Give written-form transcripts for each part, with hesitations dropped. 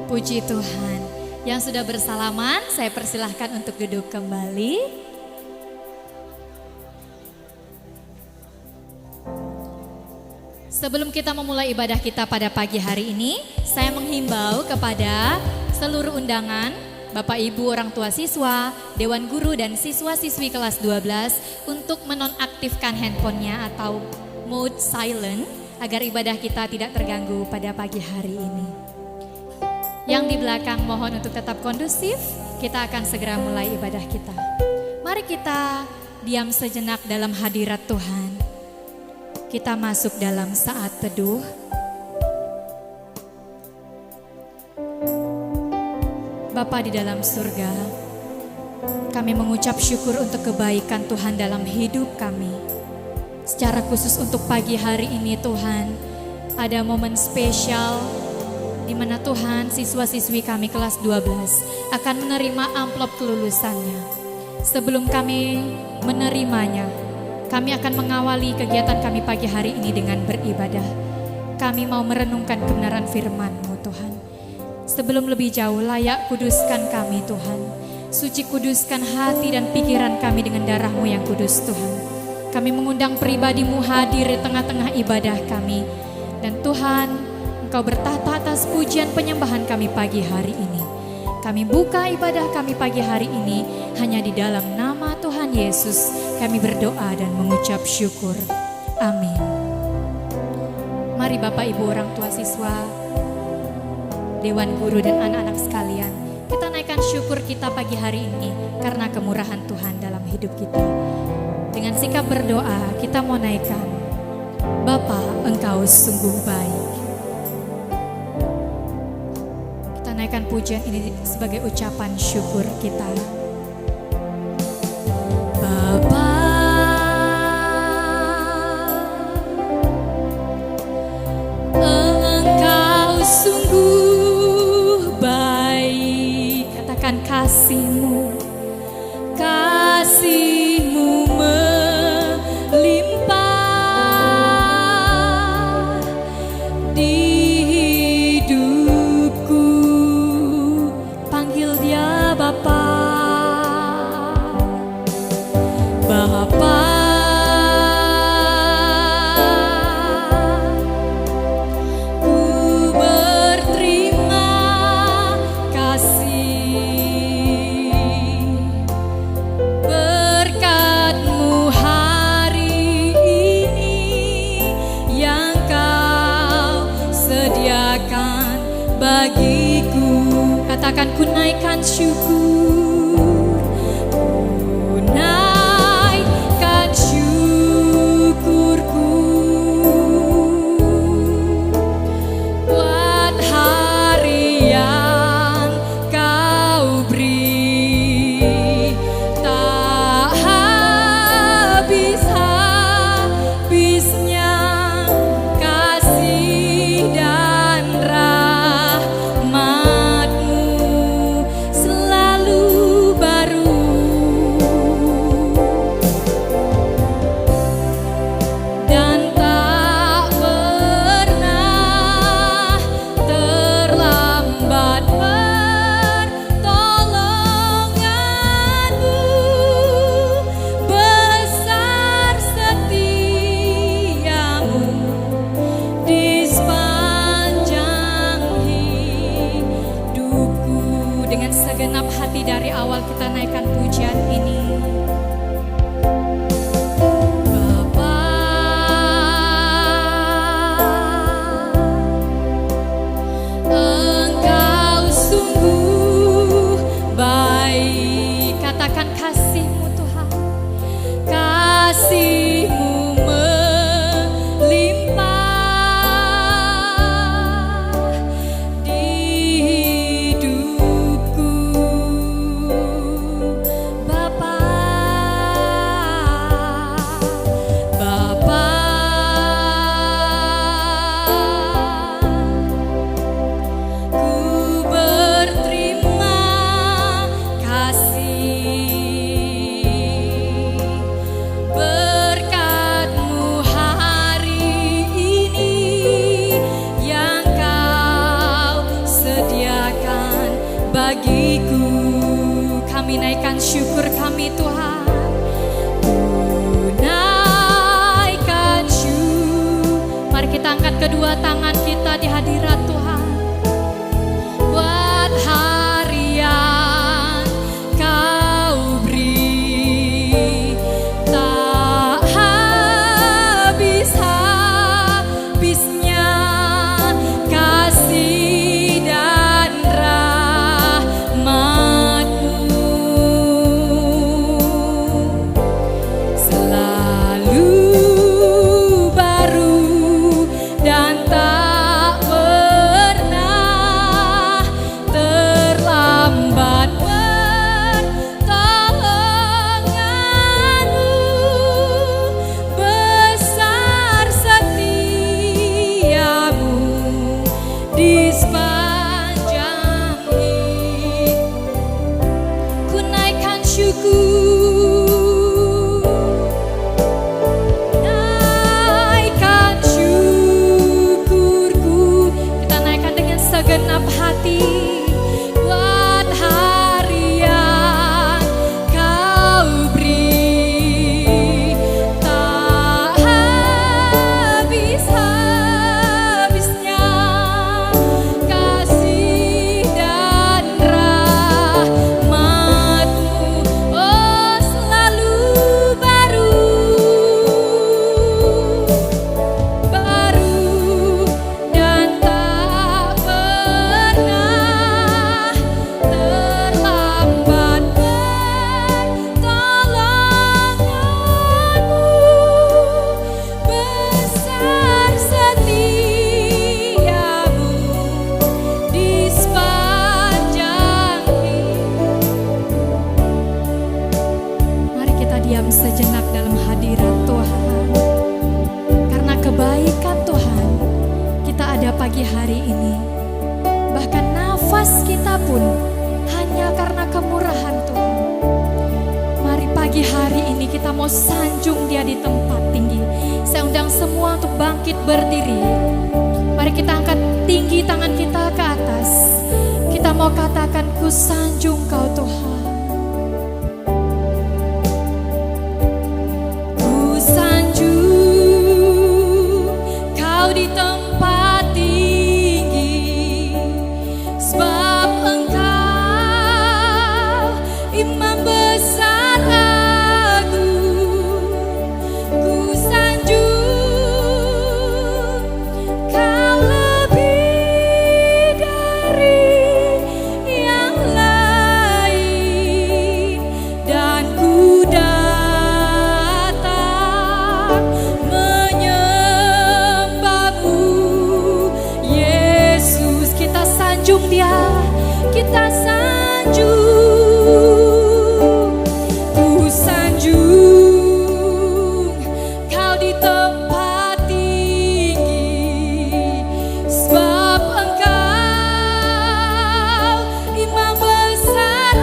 Puji Tuhan. Yang sudah bersalaman, saya persilahkan untuk duduk kembali. Sebelum kita memulai ibadah kita pada pagi hari ini, saya menghimbau kepada seluruh undangan, Bapak Ibu orang tua siswa, Dewan Guru dan siswa-siswi kelas 12 untuk menonaktifkan handphonenya atau mode silent agar ibadah kita tidak terganggu pada pagi hari ini. Yang di belakang mohon untuk tetap kondusif, kita akan segera mulai ibadah kita. Mari kita diam sejenak dalam hadirat Tuhan. Kita masuk dalam saat teduh. Bapa di dalam surga, kami mengucap syukur untuk kebaikan Tuhan dalam hidup kami. Secara khusus untuk pagi hari ini Tuhan, ada momen spesial di mana Tuhan siswa-siswi kami kelas 12 akan menerima amplop kelulusannya. Sebelum kami menerimanya, kami akan mengawali kegiatan kami pagi hari ini dengan beribadah. Kami mau merenungkan kebenaran firman-Mu Tuhan. Sebelum lebih jauh, layak kuduskan kami Tuhan. Suci kuduskan hati dan pikiran kami dengan darah-Mu yang kudus Tuhan. Kami mengundang pribadi-Mu hadir di tengah-tengah ibadah kami. Dan Tuhan, Engkau bertahta atas pujian penyembahan kami pagi hari ini. Kami buka ibadah kami pagi hari ini hanya di dalam nama Tuhan Yesus. Kami berdoa dan mengucap syukur. Amin. Mari Bapak Ibu orang tua siswa, Dewan Guru dan anak-anak sekalian, kita naikkan syukur kita pagi hari ini karena kemurahan Tuhan dalam hidup kita. Dengan sikap berdoa kita mau naikkan, Bapa Engkau sungguh baik. Naikkan pujian ini sebagai ucapan syukur kita. Bapa, Engkau sungguh baik. Katakan kasih-Mu, kasih-Mu melimpah di katakan ku naikkan syukur, ku naikkan syukurku buat hari yang Kau beri, tak habis-habisnya kasih dan dari awal kita naikkan pujian ini. Bapa, Engkau sungguh baik. Katakan kasih-Mu Tuhan, kasih-Mu ber bagiku. Kami naikkan syukur kami Tuhan. Naikkan syukur. Mari kita angkat kedua tangan kita di hadirat Tuhan. Buat hari yang Kau beri, tak habis-habisnya kasih dan rahmat-Mu. Selalu baru dan tak pernah terlambat pertolongan-Mu. Besar setia-Mu di sepanjang hidup. Ku naikkan syukur, naikkan syukurku. Kita naikkan dengan segenap hati. Buat hari yang Kau beri, tak habis-habisnya kasih dan rahmat-Mu. Oh, selalu baru dan tak pernah terlambat pertolongan-Mu. Besar setia-Mu di sepanjang hidup. Mari kita diam sejenak dalam hadirat Tuhan. Karena kebaikan Tuhan, kita ada pagi hari ini. Bahkan nafas kita pun hanya karena kemurahan Tuhan. Mari pagi hari ini kita mau sanjung Dia di tempat tinggi. Saya undang semua untuk bangkit berdiri. Mari kita angkat tinggi tangan kita ke atas. Kita mau katakan, ku sanjung Kau Tuhan. Ku sanjung Kau di tempat tinggi, sebab Engkau Imam besar agung. Ku sanjung Kau lebih dari yang lain, dan ku datang menyembah-Mu, Yesus. Kita sanjung Dia, kita sanjung. Ku sanjung Kau di tempat tinggi, sebab Engkau Imam besar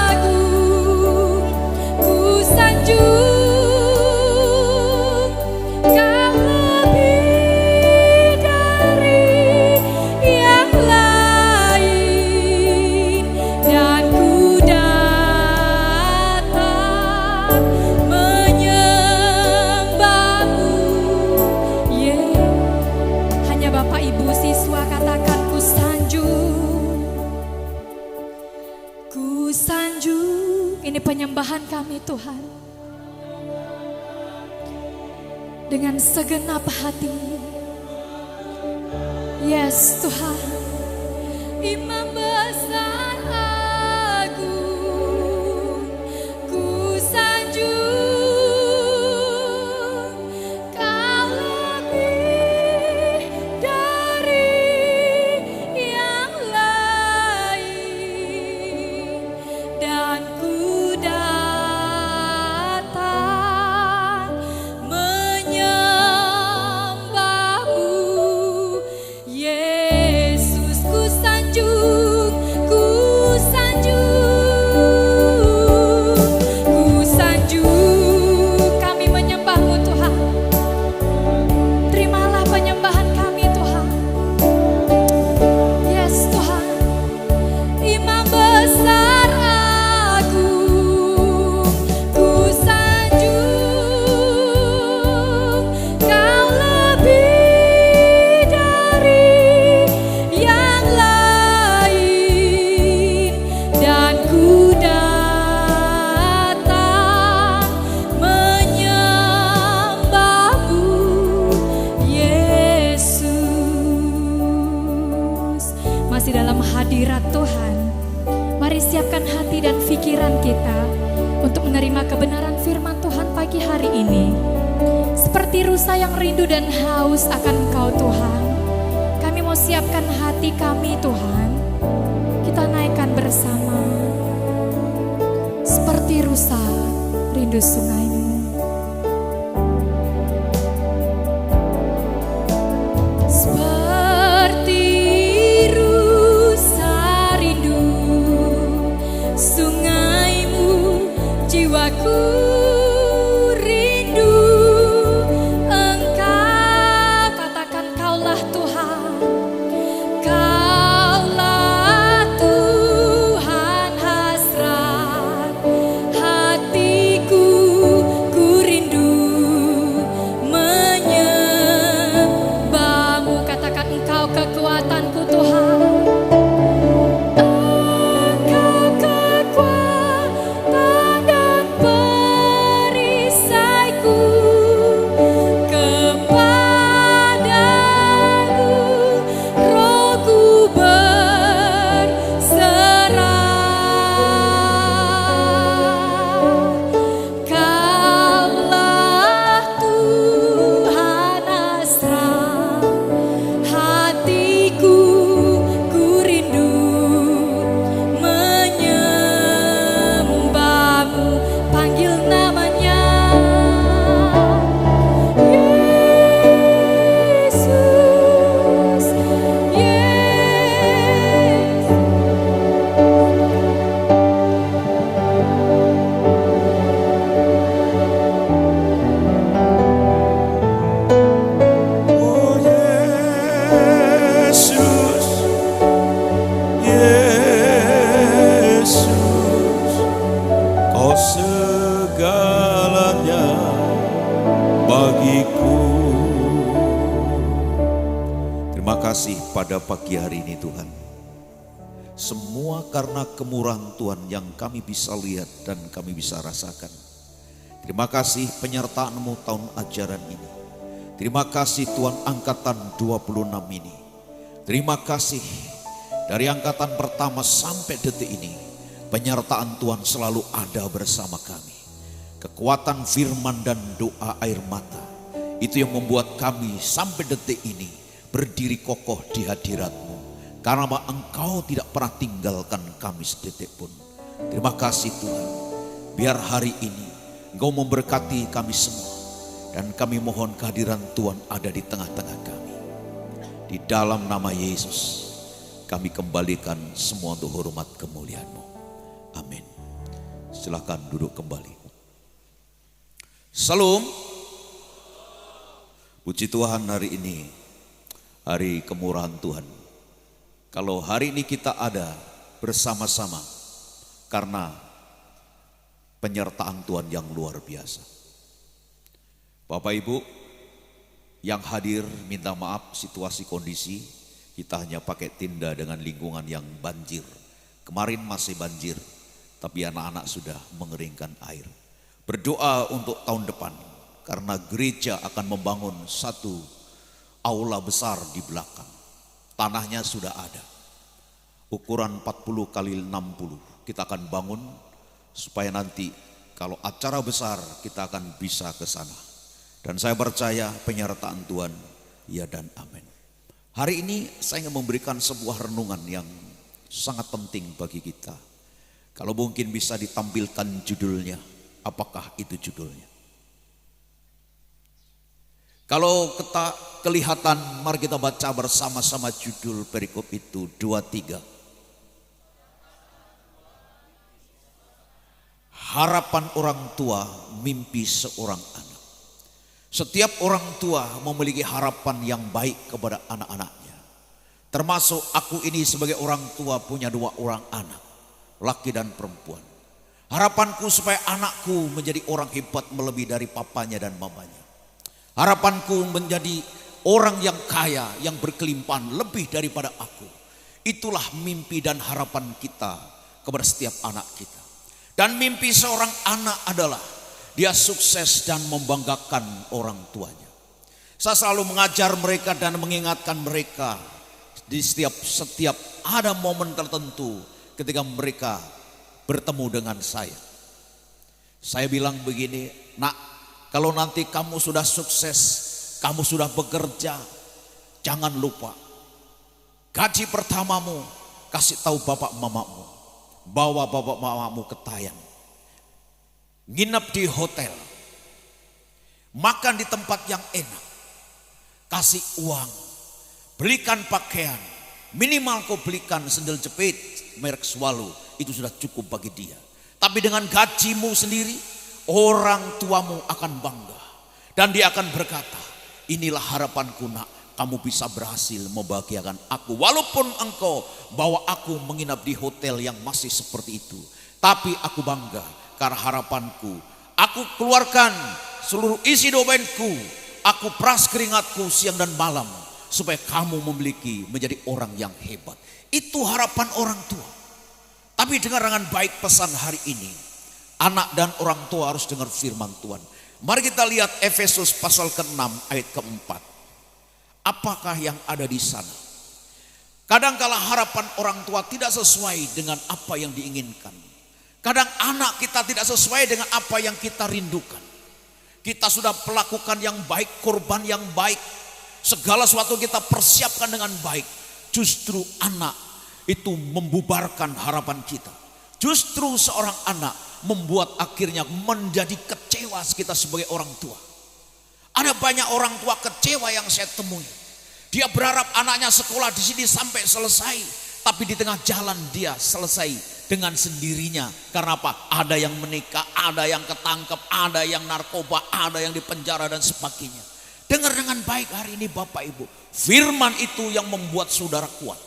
agung. Ku sanjung Kau lebih dari yang lain, dan ku datang menyembah-Mu, Hanya Bapak Ibu siswa katakan, ku sanjung, ku sanjung. Ini penyembahan kami Tuhan, dengan segenap hati. Yes Tuhan, Imam besar agung. Ku sanjung Kau lebih dari yang lain, dan ku datang menyembah-Mu, Yesus. Ku sanjung, ku hadirat Tuhan, mari siapkan hati dan pikiran kita untuk menerima kebenaran firman Tuhan pagi hari ini. Seperti rusa yang rindu dan haus akan Engkau Tuhan, kami mau siapkan hati kami Tuhan. Kita naikkan bersama. Seperti rusa rindu sungai-Mu. Seperti rusa rindu sungai-Mu, jiwaku rindu Engkau. Katakan Kaulah Tuhan, Kaulah Tuhan hasrat hatiku, ku rindu menyembah-Mu. Katakan Engkau kekuatanku Tuhan, Engkau kekuatan dan perisaiku. Kepadamu rohku berserah. Kaulah Tuhan hasrat hatiku, ku rindu menyembah-Mu. Panggil namanya Yesus, Yesus. Oh Yesus, Yesus, Kau segalanya bagiku. Terima kasih pada pagi hari ini Tuhan. Semua karena kemurahan Tuhan yang kami bisa lihat dan kami bisa rasakan. Terima kasih penyertaan-Mu tahun ajaran ini. Terima kasih Tuhan angkatan 26 ini. Terima kasih dari angkatan pertama sampai detik ini. Penyertaan Tuhan selalu ada bersama kami. Kekuatan firman dan doa air mata, itu yang membuat kami sampai detik ini berdiri kokoh di hadirat-Mu. Karena Engkau tidak pernah tinggalkan kami sedetik pun. Terima kasih Tuhan. Biar hari ini Engkau memberkati kami semua. Dan kami mohon kehadiran Tuhan ada di tengah-tengah kami. Di dalam nama Yesus kami kembalikan semua untuk hormat kemuliaan-Mu. Amin. Silakan duduk kembali. Salam. Puji Tuhan, hari ini hari kemurahan Tuhan. Kalau hari ini kita ada bersama-sama karena penyertaan Tuhan yang luar biasa. Bapak Ibu yang hadir, minta maaf situasi kondisi kita hanya pakai tenda dengan lingkungan yang banjir. Kemarin masih banjir, tapi anak-anak sudah mengeringkan air. Berdoa untuk tahun depan karena gereja akan membangun satu aula besar di belakang. Tanahnya sudah ada. Ukuran 40 kali 60 kita akan bangun supaya nanti kalau acara besar kita akan bisa ke sana. Dan saya percaya penyertaan Tuhan, ya dan amin. Hari ini saya ingin memberikan sebuah renungan yang sangat penting bagi kita. Kalau mungkin bisa ditampilkan judulnya, apakah itu judulnya? Kalau kelihatan, mari kita baca bersama-sama judul perikop itu 23. Harapan orang tua, mimpi seorang anak. Setiap orang tua memiliki harapan yang baik kepada anak-anaknya. Termasuk aku ini sebagai orang tua punya 2 orang anak, laki dan perempuan. Harapanku supaya anakku menjadi orang hebat melebihi dari papanya dan mamanya. Harapanku menjadi orang yang kaya, yang berkelimpahan lebih daripada aku. Itulah mimpi dan harapan kita kepada setiap anak kita. Dan mimpi seorang anak adalah dia sukses dan membanggakan orang tuanya. Saya selalu mengajar mereka dan mengingatkan mereka Di setiap ada momen tertentu ketika mereka bertemu dengan saya. Saya bilang begini, nak, kalau nanti kamu sudah sukses, kamu sudah bekerja, jangan lupa gaji pertamamu kasih tahu bapak mamamu, bawa bapak mamamu ke Tayang, nginep di hotel, makan di tempat yang enak, kasih uang, belikan pakaian, minimal kau belikan sendal jepit merek Swallow, itu sudah cukup bagi dia. Tapi dengan gajimu sendiri, orang tuamu akan bangga. Dan dia akan berkata, inilah harapanku nak, kamu bisa berhasil membahagiakan aku. Walaupun engkau bawa aku menginap di hotel yang masih seperti itu, tapi aku bangga karena harapanku. Aku keluarkan seluruh isi dompetku, aku peras keringatku siang dan malam, supaya kamu menjadi orang yang hebat. Itu harapan orang tua. Tapi dengar dengan baik pesan hari ini. Anak dan orang tua harus dengar firman Tuhan. Mari kita lihat Efesus pasal ke-6 ayat ke-4. Apakah yang ada di sana? Kadangkala harapan orang tua tidak sesuai dengan apa yang diinginkan. Kadang anak kita tidak sesuai dengan apa yang kita rindukan. Kita sudah melakukan yang baik, korban yang baik, segala sesuatu kita persiapkan dengan baik. Justru anak itu membubarkan harapan kita. Justru seorang anak membuat akhirnya menjadi kecewa kita sebagai orang tua. Ada banyak orang tua kecewa yang saya temui. Dia berharap anaknya sekolah di sini sampai selesai, tapi di tengah jalan dia selesai dengan sendirinya. Karena apa? Ada yang menikah, ada yang ketangkep, ada yang narkoba, ada yang dipenjara dan sebagainya. Dengar dengan baik hari ini Bapak Ibu. Firman itu yang membuat saudara kuat.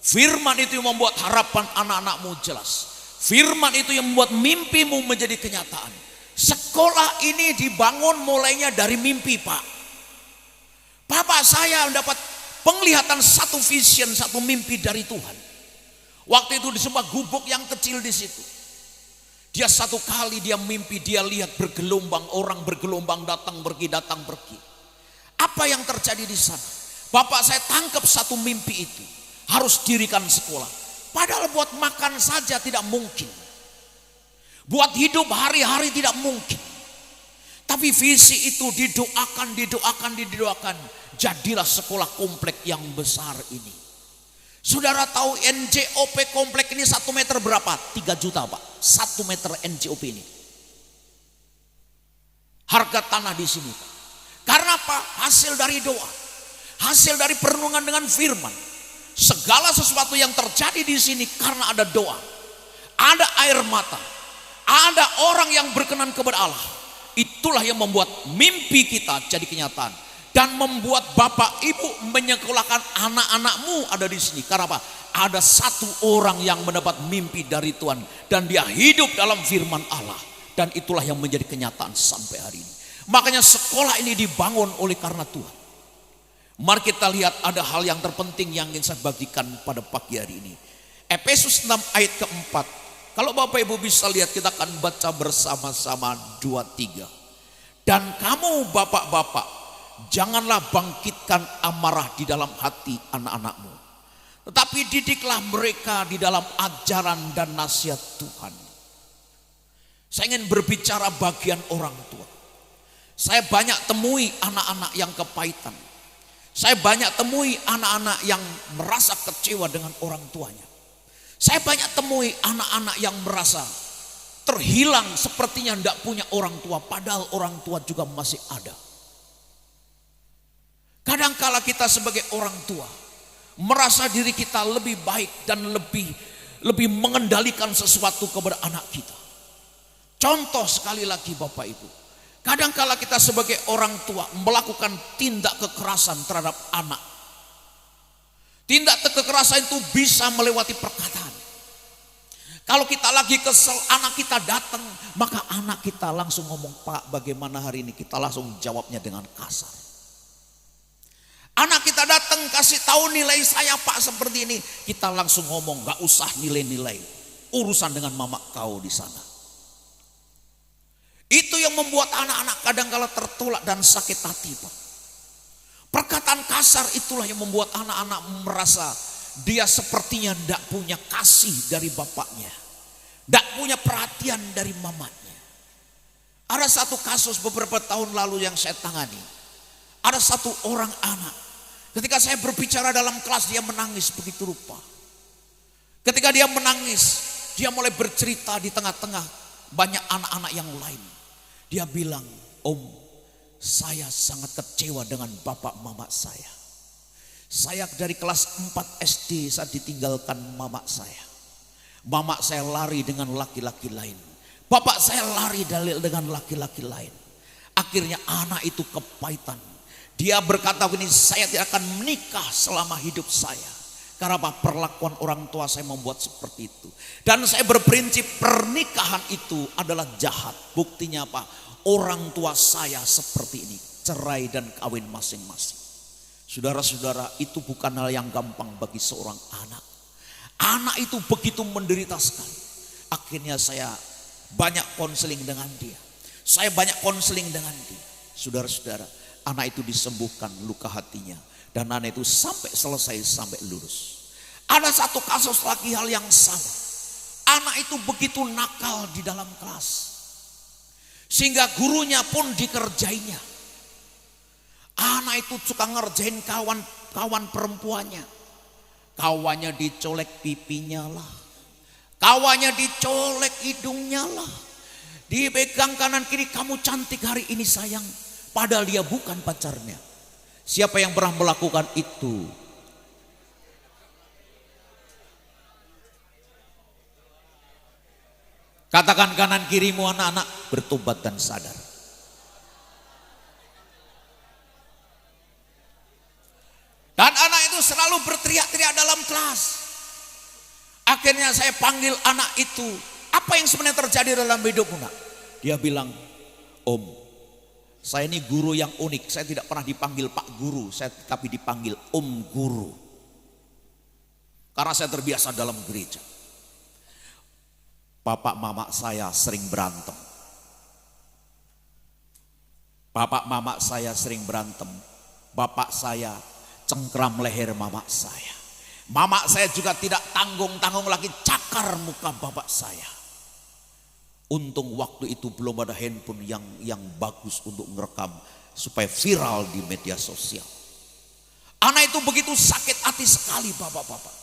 Firman itu yang membuat harapan anak-anakmu jelas. Firman itu yang membuat mimpimu menjadi kenyataan. Sekolah ini dibangun mulainya dari mimpi, Pak. Bapak saya mendapat penglihatan satu vision, satu mimpi dari Tuhan. Waktu itu di sebuah gubuk yang kecil di situ. Dia satu kali dia mimpi, dia lihat bergelombang, orang bergelombang datang pergi, datang pergi. Apa yang terjadi di sana? Bapak saya tangkap satu mimpi itu. Harus dirikan sekolah. Padahal buat makan saja tidak mungkin. Buat hidup hari-hari tidak mungkin. Tapi visi itu didoakan. Jadilah sekolah komplek yang besar ini. Saudara tahu NJOP komplek ini 1 meter berapa? 3 juta Pak. 1 meter NJOP ini. Harga tanah di sini Pak. Karena apa? Hasil dari doa. Hasil dari perenungan dengan firman. Segala sesuatu yang terjadi di sini karena ada doa. Ada air mata. Ada orang yang berkenan kepada Allah. Itulah yang membuat mimpi kita jadi kenyataan. Dan membuat bapak ibu menyekolahkan anak-anakmu ada di sini. Karena apa? Ada satu orang yang mendapat mimpi dari Tuhan. Dan dia hidup dalam firman Allah. Dan itulah yang menjadi kenyataan sampai hari ini. Makanya sekolah ini dibangun oleh karena Tuhan. Mari kita lihat ada hal yang terpenting yang ingin saya bagikan pada pagi hari ini. Efesus 6 ayat ke-4. Kalau Bapak Ibu bisa lihat, kita akan baca bersama-sama 2-3. Dan kamu bapak-bapak, janganlah bangkitkan amarah di dalam hati anak-anakmu, tetapi didiklah mereka di dalam ajaran dan nasihat Tuhan. Saya ingin berbicara bagian orang tua. Saya banyak temui anak-anak yang kepahitan. Saya banyak temui anak-anak yang merasa kecewa dengan orang tuanya. Saya banyak temui anak-anak yang merasa terhilang, sepertinya tidak punya orang tua, padahal orang tua juga masih ada. Kadangkala kita sebagai orang tua merasa diri kita lebih baik dan lebih mengendalikan sesuatu kepada anak kita. Contoh sekali lagi Bapak Ibu. Kadangkala kita sebagai orang tua melakukan tindak kekerasan terhadap anak. Tindak kekerasan itu bisa melewati perkataan. Kalau kita lagi kesel, anak kita datang, maka anak kita langsung ngomong, Pak bagaimana hari ini? Kita langsung jawabnya dengan kasar. Anak kita datang kasih tahu nilai saya Pak seperti ini, kita langsung ngomong, gak usah nilai-nilai, urusan dengan mama kau di sana. Itu yang membuat anak-anak kadangkala tertolak dan sakit hati Pak. Perkataan kasar itulah yang membuat anak-anak merasa dia sepertinya tidak punya kasih dari bapaknya, tidak punya perhatian dari mamanya. Ada satu kasus beberapa tahun lalu yang saya tangani. Ada satu orang anak, ketika saya berbicara dalam kelas dia menangis begitu rupa. Ketika dia menangis, dia mulai bercerita di tengah-tengah banyak anak-anak yang lain. Dia bilang, "Om, saya sangat kecewa dengan bapak mama saya. Saya dari kelas 4 SD saya ditinggalkan mama saya. Mama saya lari dengan laki-laki lain. Bapak saya lari dengan laki-laki lain. Akhirnya anak itu kepahitan. Dia berkata begini, saya tidak akan menikah selama hidup saya. Karena apa? Perlakuan orang tua saya membuat seperti itu. Dan saya berprinsip pernikahan itu adalah jahat. Buktinya apa? Orang tua saya seperti ini. Cerai dan kawin masing-masing. Saudara-saudara, itu bukan hal yang gampang bagi seorang anak. Anak itu begitu menderita sekali. Akhirnya saya banyak konseling dengan dia. Saya banyak konseling dengan dia. Saudara-saudara, anak itu disembuhkan luka hatinya. Dan anak itu sampai selesai, sampai lulus. Ada satu kasus lagi hal yang sama. Anak itu begitu nakal di dalam kelas. Sehingga gurunya pun dikerjainya. Anak itu suka ngerjain kawan perempuannya. Kawannya dicolek pipinya lah. Kawannya dicolek hidungnya lah. Dipegang kanan kiri, kamu cantik hari ini sayang. Padahal dia bukan pacarnya. Siapa yang pernah melakukan itu? Katakan kanan kirimu anak-anak bertobat dan sadar. Dan anak itu selalu berteriak-teriak dalam kelas. Akhirnya saya panggil anak itu. Apa yang sebenarnya terjadi dalam hidupmu nak? Dia bilang, "Om, saya ini guru yang unik. Saya tidak pernah dipanggil Pak Guru, tapi dipanggil Om Guru. Karena saya terbiasa dalam gereja. Bapak mama saya sering berantem. Bapak mama saya sering berantem. Bapak saya cengkram leher mama saya. Mama saya juga tidak tanggung-tanggung lagi cakar muka bapak saya. Untung waktu itu belum ada handphone yang bagus untuk merekam supaya viral di media sosial. Anak itu begitu sakit hati sekali bapak-bapak.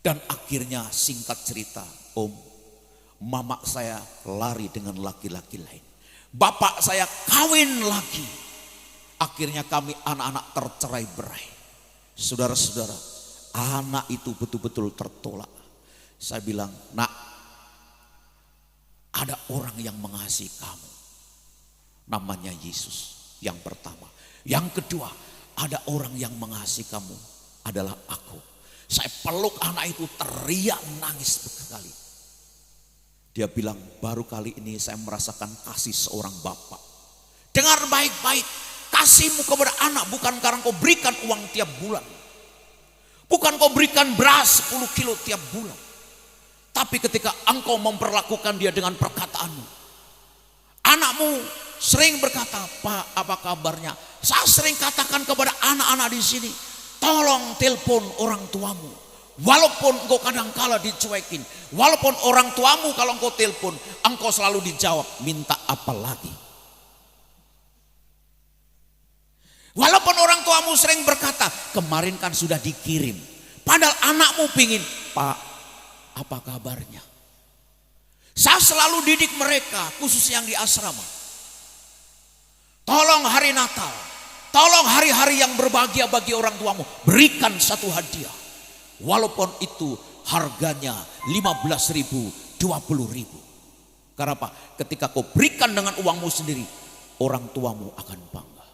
Dan akhirnya singkat cerita, Om, mama saya lari dengan laki-laki lain. Bapak saya kawin lagi. Akhirnya kami anak-anak tercerai-berai. Saudara-saudara, anak itu betul-betul tertolak. Saya bilang, nak, ada orang yang mengasihi kamu. Namanya Yesus yang pertama. Yang kedua, ada orang yang mengasihi kamu adalah aku. Saya peluk anak itu teriak nangis sekali. Dia bilang, baru kali ini saya merasakan kasih seorang bapak. Dengar baik-baik, kasihmu kepada anak bukan karena kau berikan uang tiap bulan. Bukan kau berikan beras 10 kilo tiap bulan. Tapi ketika engkau memperlakukan dia dengan perkataanmu. Anakmu sering berkata, Pak, apa kabarnya? Saya sering katakan kepada anak-anak di sini, tolong telepon orang tuamu. Walaupun engkau kadang-kala dicuekin. Walaupun orang tuamu kalau engkau telepon, engkau selalu dijawab, minta apa lagi? Walaupun orang tuamu sering berkata, kemarin kan sudah dikirim. Padahal anakmu pingin, Pak, apa kabarnya? Saya selalu didik mereka, khusus yang di asrama. Tolong hari Natal, tolong hari-hari yang berbahagia bagi orang tuamu, berikan satu hadiah. Walaupun itu harganya 15.000, 20.000. Karena apa? Ketika kau berikan dengan uangmu sendiri, orang tuamu akan bangga.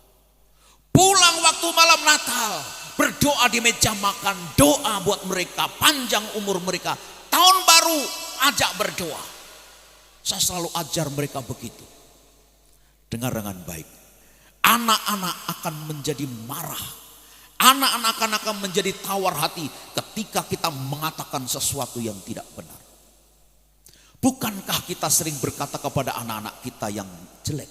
Pulang waktu malam Natal, berdoa di meja makan, doa buat mereka, panjang umur mereka. Tahun baru ajak berdoa. Saya selalu ajar mereka begitu. Dengar dengan baik. Anak-anak akan menjadi marah. Anak-anak akan menjadi tawar hati ketika kita mengatakan sesuatu yang tidak benar. Bukankah kita sering berkata kepada anak-anak kita yang jelek?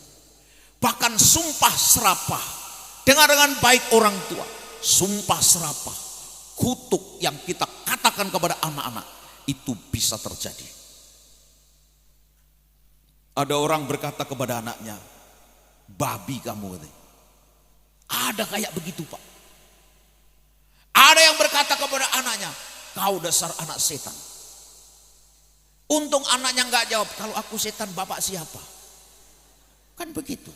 Bahkan sumpah serapah. dengar dengan baik orang tua, sumpah serapah, kutuk yang kita katakan kepada anak-anak itu bisa terjadi. Ada orang berkata kepada anaknya, babi kamu. Ada kayak begitu Pak. Ada yang berkata kepada anaknya, kau dasar anak setan. Untung anaknya nggak jawab, kalau aku setan bapak siapa? Kan begitu.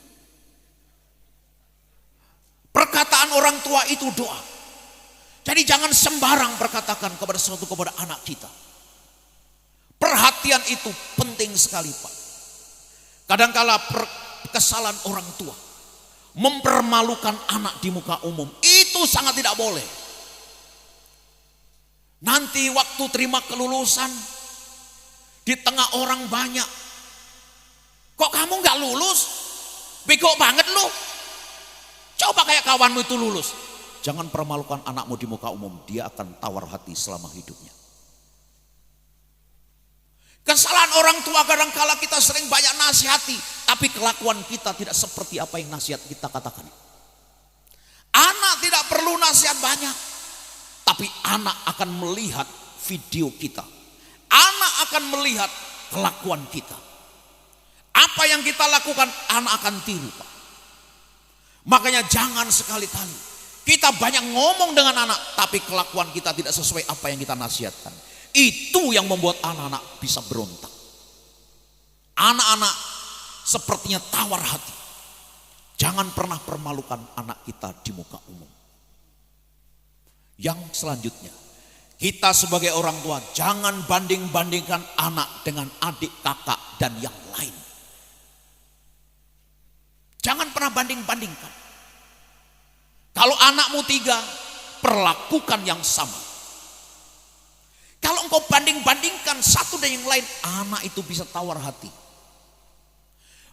Perkataan orang tua itu doa. Jadi jangan sembarang berkatakan kepada anak kita. Perhatian itu penting sekali Pak. Kadangkala kesalahan orang tua mempermalukan anak di muka umum, itu sangat tidak boleh. Nanti waktu terima kelulusan di tengah orang banyak, kok kamu nggak lulus? Bego banget lu. Coba kayak kawanmu itu lulus. Jangan permalukan anakmu di muka umum, dia akan tawar hati selama hidupnya. Kesalahan orang tua kadangkala kita sering banyak nasihati, tapi kelakuan kita tidak seperti apa yang nasihat kita katakan. Anak tidak perlu nasihat banyak, tapi anak akan melihat video kita. Anak akan melihat kelakuan kita. Apa yang kita lakukan, anak akan tiru Pak. Makanya jangan sekali-kali kita banyak ngomong dengan anak, tapi kelakuan kita tidak sesuai apa yang kita nasihatkan. Itu yang membuat anak-anak bisa berontak. Anak-anak sepertinya tawar hati. Jangan pernah permalukan anak kita di muka umum. Yang selanjutnya, kita sebagai orang tua jangan banding-bandingkan anak dengan adik, kakak, dan yang lain. Jangan pernah banding-bandingkan. Kalau anakmu 3, perlakukan yang sama. Kalau engkau banding-bandingkan satu dan yang lain, anak itu bisa tawar hati.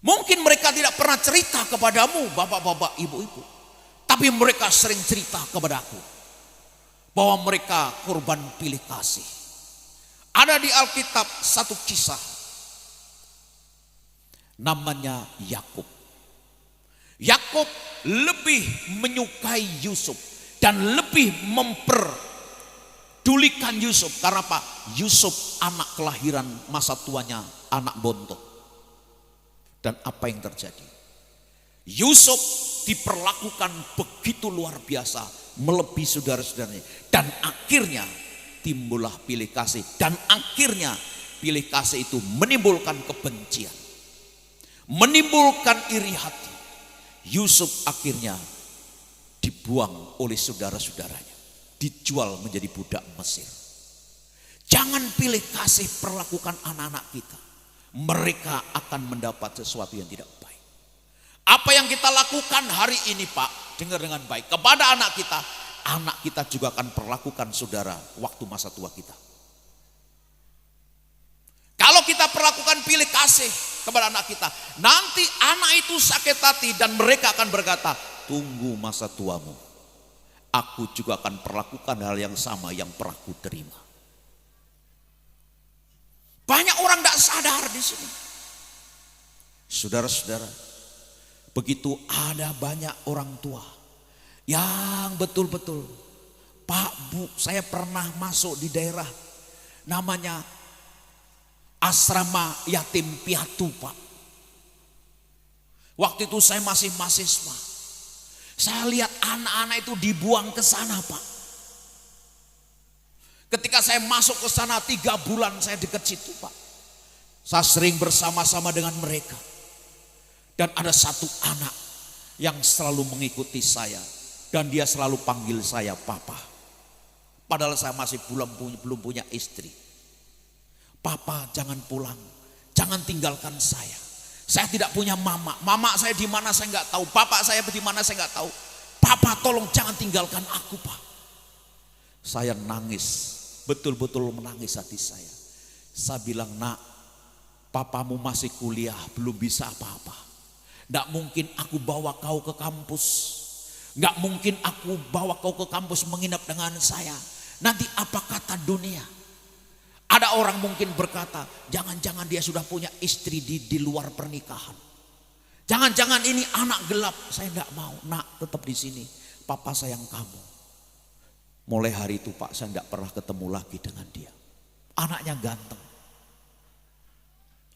Mungkin mereka tidak pernah cerita kepadamu, bapak-bapak, ibu-ibu. Tapi mereka sering cerita kepadaku bahwa mereka korban pilih kasih. Ada di Alkitab satu kisah, namanya Yakub. Yakub lebih menyukai Yusuf dan lebih memperdulikan Yusuf. Karena apa? Yusuf anak kelahiran masa tuanya, anak bontot. Dan apa yang terjadi? Yusuf diperlakukan begitu luar biasa, melebihi saudara-saudaranya. Dan akhirnya timbullah pilih kasih. Dan akhirnya pilih kasih itu menimbulkan kebencian, menimbulkan iri hati. Yusuf akhirnya dibuang oleh saudara-saudaranya, dijual menjadi budak Mesir. Jangan pilih kasih perlakukan anak-anak kita. Mereka akan mendapat sesuatu yang tidak baik. Apa yang kita lakukan hari ini Pak, dengar dengan baik, kepada anak kita juga akan perlakukan saudara waktu masa tua kita. Kalau kita perlakukan pilih kasih kepada anak kita, nanti anak itu sakit hati dan mereka akan berkata, tunggu masa tuamu, aku juga akan perlakukan hal yang sama yang pernah ku terima. Banyak orang tidak sadar di sini. Saudara-saudara, begitu ada banyak orang tua yang betul-betul, Pak, Bu, saya pernah masuk di daerah namanya asrama yatim piatu Pak. Waktu itu saya masih mahasiswa. Saya lihat anak-anak itu dibuang ke sana Pak. Ketika saya masuk ke sana 3 bulan saya dekat situ Pak. Saya sering bersama-sama dengan mereka. Dan ada satu anak yang selalu mengikuti saya. Dan dia selalu panggil saya Papa. Padahal saya masih belum punya istri. Papa jangan pulang, jangan tinggalkan saya. Saya tidak punya mama. Mama saya di mana saya nggak tahu. Papa saya di mana saya nggak tahu. Papa tolong jangan tinggalkan aku Pak. Saya nangis, betul-betul menangis hati saya. Saya bilang, nak, papamu masih kuliah, belum bisa apa-apa. Nggak mungkin aku bawa kau ke kampus. Nggak mungkin aku bawa kau ke kampus menginap dengan saya. Nanti apa kata dunia? Ada orang mungkin berkata, jangan-jangan dia sudah punya istri di luar pernikahan. Jangan-jangan ini anak gelap. Saya enggak mau, nak tetap di sini. Papa sayang kamu. Mulai hari itu Pak, saya enggak pernah ketemu lagi dengan dia. Anaknya ganteng.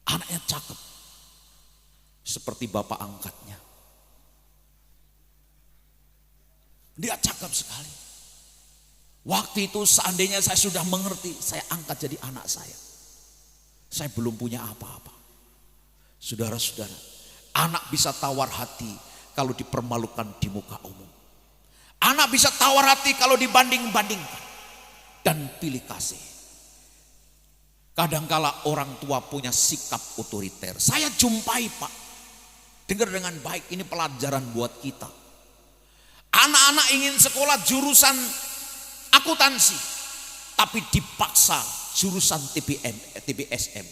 Anaknya cakep. Seperti bapak angkatnya. Dia cakep sekali. Waktu itu seandainya saya sudah mengerti, saya angkat jadi anak saya. Saya belum punya apa-apa. Saudara-saudara, anak bisa tawar hati kalau dipermalukan di muka umum. Anak bisa tawar hati kalau dibanding-bandingkan. Dan pilih kasih. Kadangkala orang tua punya sikap otoriter. Saya jumpai Pak. Dengar dengan baik, ini pelajaran buat kita. Anak-anak ingin sekolah jurusan akuntansi, tapi dipaksa jurusan TBSM.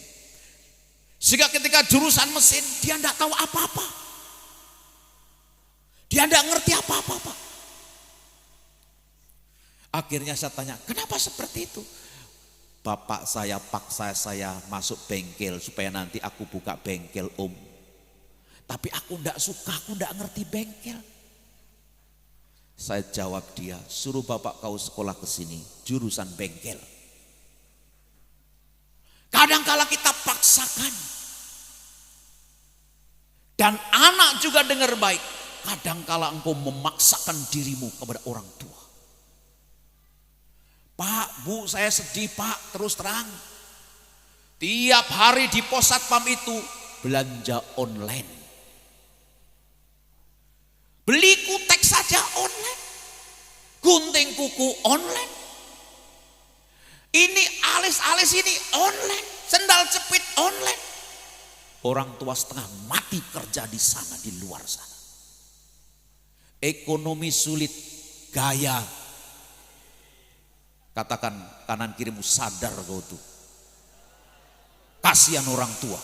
Sehingga ketika jurusan mesin, dia tidak tahu apa-apa. Dia tidak ngerti apa-apa, Pak. Akhirnya saya tanya, kenapa seperti itu? Bapak saya paksa saya masuk bengkel supaya nanti aku buka bengkel om. Tapi aku tidak suka, aku tidak ngerti bengkel. Saya jawab dia, suruh bapak kau sekolah ke sini, jurusan bengkel. Kadangkala kita paksakan. Dan anak juga dengar baik. Kadangkala engkau memaksakan dirimu kepada orang tua. Pak, Bu, saya sedih Pak, terus terang. Tiap hari di pos satpam itu belanja online. Beli kutek saja online. Gunting kuku online. Ini alis-alis ini online. Sendal jepit online. Orang tua setengah mati kerja di sana, di luar sana. Ekonomi sulit, gaya. Katakan kanan kirimu, sadar kau tuh. Kasihan orang tua.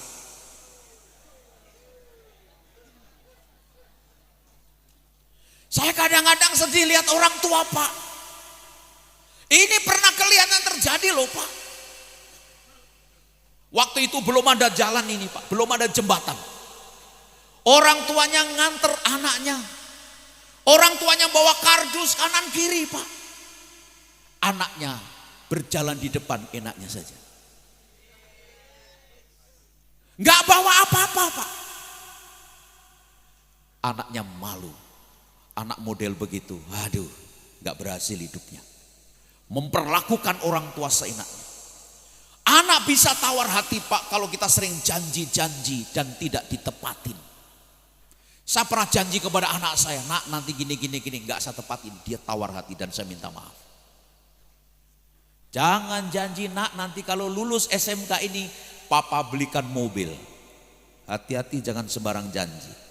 Saya kadang-kadang sedih lihat orang tua Pak. Ini pernah kelihatan terjadi loh Pak. Waktu itu belum ada jalan ini Pak, belum ada jembatan. Orang tuanya nganter anaknya. Orang tuanya bawa kardus kanan kiri Pak. Anaknya berjalan di depan enaknya saja. Nggak bawa apa-apa Pak. Anaknya malu. Anak model begitu, aduh, nggak berhasil hidupnya. Memperlakukan orang tua seenaknya. Anak bisa tawar hati Pak kalau kita sering janji-janji dan tidak ditepatin. Saya pernah janji kepada anak saya, nak nanti gini, nggak saya tepatin. Dia tawar hati dan saya minta maaf. Jangan janji nak nanti kalau lulus SMK ini papa belikan mobil. Hati-hati jangan sembarang janji.